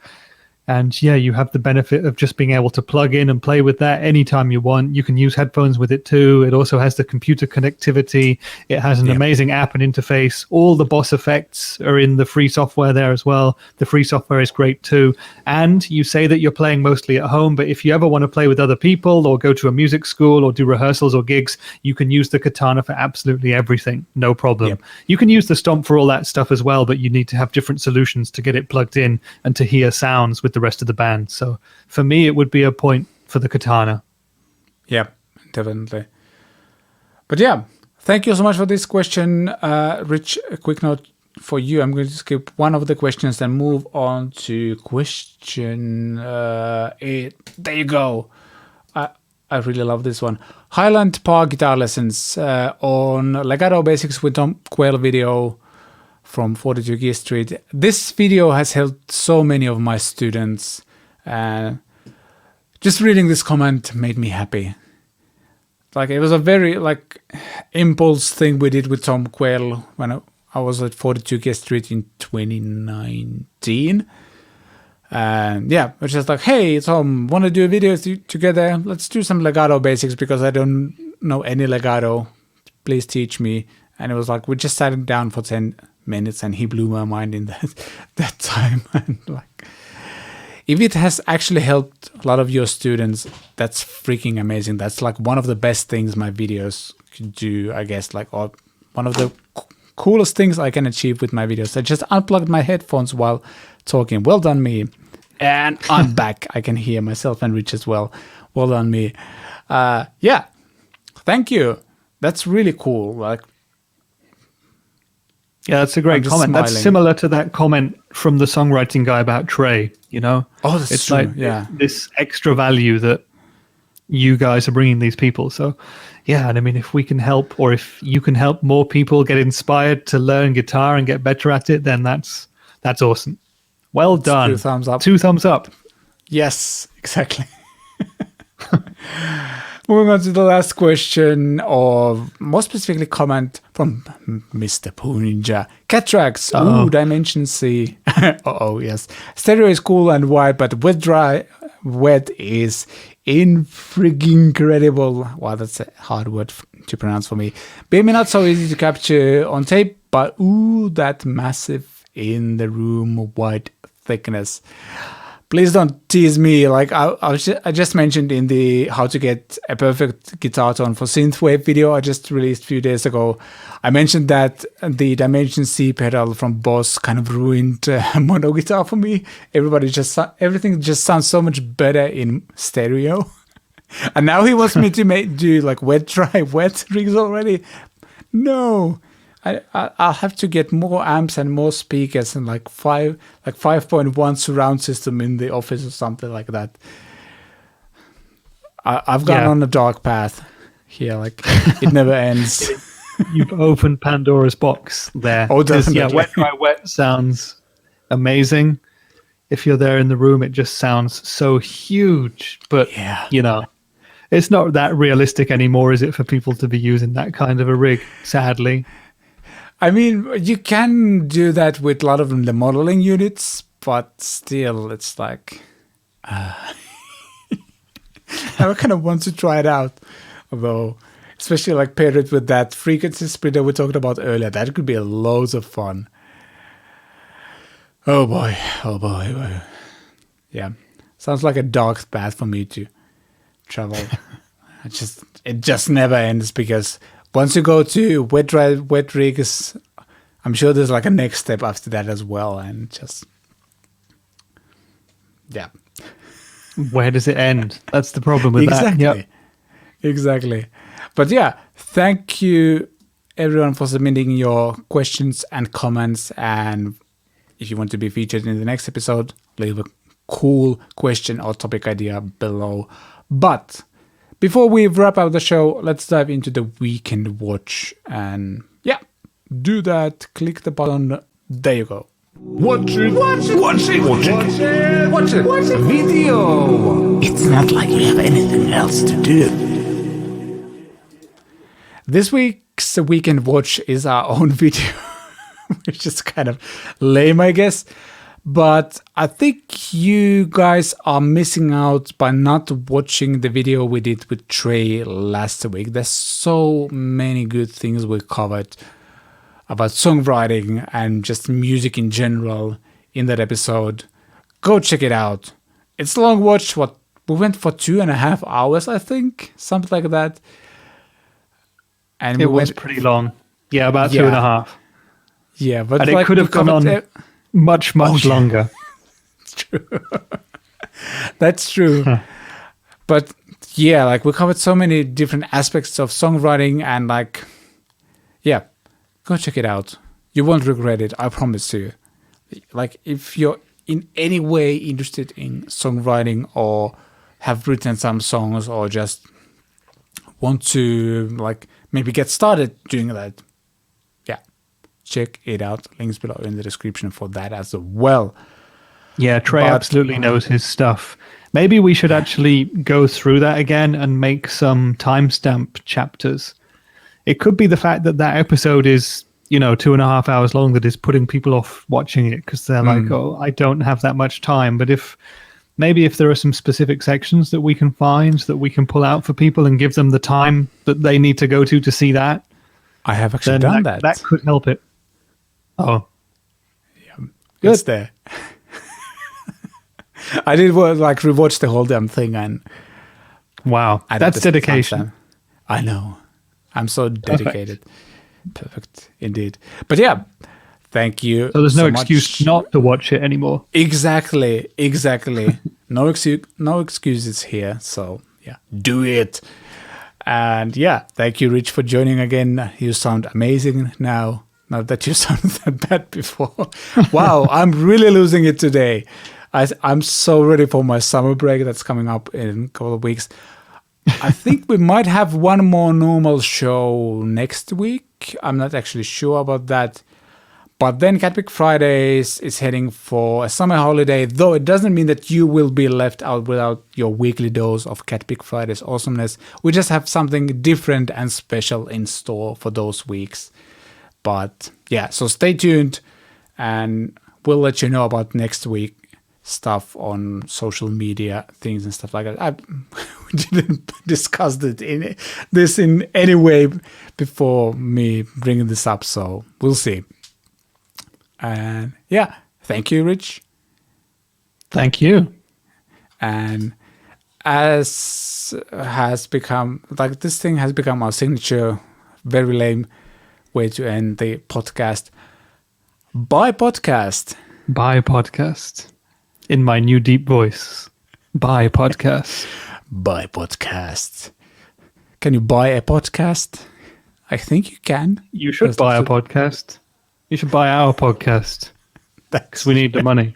Speaker 2: And yeah, you have the benefit of just being able to plug in and play with that anytime you want. You can use headphones with it too. It also has the computer connectivity. It has an amazing app and interface. All the Boss effects are in the free software there as well. The free software is great too. And you say that you're playing mostly at home, but if you ever want to play with other people or go to a music school or do rehearsals or gigs, you can use the Katana for absolutely everything. No problem. Yep. You can use the Stomp for all that stuff as well, but you need to have different solutions to get it plugged in and to hear sounds with the rest of the band. So for me, it would be a point for the Katana.
Speaker 1: Yeah, definitely. But yeah, thank you so much for this question. Rich, a quick note for you. I'm going to skip one of the questions and move on to question 8. There you go. I really love this one. Highland Park guitar lessons on legato basics with Tom Quayle video from 42 Key Street. This video has helped so many of my students. Just reading this comment made me happy. Like, it was a very impulse thing we did with Tom Quayle when I was at 42 Key Street in 2019. And yeah, it's just like, hey, Tom, want to do a video together? Let's do some legato basics because I don't know any legato. Please teach me. And it was like, we just sat him down for 10 minutes and he blew my mind in that time. And like, if it has actually helped a lot of your students, that's freaking amazing. That's like one of the best things my videos could do, I guess, or one of the coolest things I can achieve with my videos. I just unplugged my headphones while talking. Well done, me. And I'm back. I can hear myself and Rich as well. Well done, me. Yeah, thank you. That's really cool.
Speaker 2: Yeah, that's a great comment. Smiling. That's similar to that comment from the songwriting guy about Trey, Oh,
Speaker 1: that's
Speaker 2: it's
Speaker 1: true.
Speaker 2: like this extra value that you guys are bringing these people. So, yeah, and I mean, if we can help, or if you can help more people get inspired to learn guitar and get better at it, then that's awesome. Well done.
Speaker 1: 2 thumbs up.
Speaker 2: 2 thumbs up.
Speaker 1: Yes, exactly. Moving on to the last question, or more specifically comment from Mr. Poo Ninja. Cat tracks. Ooh, Dimension C. Yes. Stereo is cool and wide, but wet is frigging incredible. Wow, that's a hard word to pronounce for me. Maybe not so easy to capture on tape, but ooh, that massive in the room white thickness. Please don't tease me. I just mentioned in the how to get a perfect guitar tone for synthwave video I just released a few days ago. I mentioned that the Dimension C pedal from Boss kind of ruined mono guitar for me. Everything just sounds so much better in stereo. And now he wants me to do wet rigs already. No. I'll have to get more amps and more speakers and 5.1 surround system in the office or something like that. I've gone on a dark path here. It never ends.
Speaker 2: You've opened Pandora's box there.
Speaker 1: Oh, definitely.
Speaker 2: Yeah, Wet Dry Wet sounds amazing. If you're there in the room, it just sounds so huge. But, it's not that realistic anymore, is it, for people to be using that kind of a rig, sadly.
Speaker 1: I mean, you can do that with a lot of the modeling units, but still, it's like... I kind of want to try it out, although, especially paired it with that frequency splitter we talked about earlier. That could be loads of fun. Oh boy. Yeah, sounds like a dark path for me to travel. It just never ends, because once you go to wet rigs, I'm sure there's a next step after that as well, and just
Speaker 2: where does it end? That's the problem with
Speaker 1: that. Exactly.
Speaker 2: Yep.
Speaker 1: Exactly. But yeah, thank you everyone for submitting your questions and comments. And if you want to be featured in the next episode, leave a cool question or topic idea below. But before we wrap up the show, let's dive into the weekend watch. And yeah, do that. Click the button. There you go.
Speaker 3: Watch it. Video.
Speaker 4: It's not like you have anything else to do.
Speaker 1: This week's weekend watch is our own video, which is kind of lame, I guess. But I think you guys are missing out by not watching the video we did with Trey last week. There's so many good things we covered about songwriting and just music in general in that episode. Go check it out. It's a long watch. We went for 2.5 hours, I think, something like that. And
Speaker 2: it was pretty long. Yeah, about 2.5.
Speaker 1: Yeah, but
Speaker 2: and it could have gone on much longer.
Speaker 1: It's true. That's true. But yeah, like we covered so many different aspects of songwriting and like, yeah, go check it out. You won't regret it. I promise you. Like if you're in any way interested in songwriting or have written some songs or just want to like maybe get started doing that, yeah, check it out. Links below in the description for that as well.
Speaker 2: Yeah, Trey absolutely knows his stuff. Maybe we should actually go through that again and make some timestamp chapters. It could be the fact that episode is, 2.5 hours long that is putting people off watching it because they're like, oh, I don't have that much time. But if there are some specific sections that we can find that we can pull out for people and give them the time that they need to go to see that.
Speaker 1: I have actually done that.
Speaker 2: That could help it. Oh.
Speaker 1: Yeah, good. It's there. I did rewatch the whole damn thing and
Speaker 2: wow, that's dedication.
Speaker 1: I know. I'm so dedicated. Perfect indeed. But yeah, thank you.
Speaker 2: So there's no excuse not to watch it anymore.
Speaker 1: Exactly. No excuses here. So yeah, do it. And yeah, thank you, Rich, for joining again. You sound amazing now. Not that you sounded that bad before. Wow, I'm really losing it today. I'm so ready for my summer break that's coming up in a couple of weeks. I think we might have one more normal show next week. I'm not actually sure about that. But then CatPick Fridays is heading for a summer holiday, though it doesn't mean that you will be left out without your weekly dose of CatPick Fridays awesomeness. We just have something different and special in store for those weeks. But yeah, so stay tuned and we'll let you know about next week stuff on social media things and stuff like that. We didn't discuss it in any way before me bringing this up, so we'll see. And yeah, thank you, Rich.
Speaker 2: Thank you.
Speaker 1: And as has become this thing has become our signature, very lame way to end the podcast. Bye podcast.
Speaker 2: Bye podcast. In my new deep voice. Bye podcast.
Speaker 1: Bye podcast. Can you buy a podcast? I think you can.
Speaker 2: You should buy a podcast. You should buy our podcast. Because we need the money.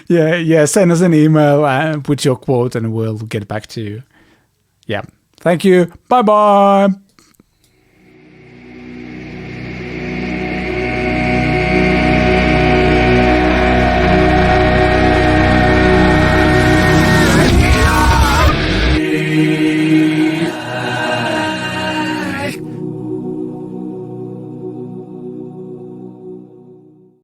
Speaker 1: Yeah. Send us an email with your quote and we'll get back to you. Yeah. Thank you. Bye-bye.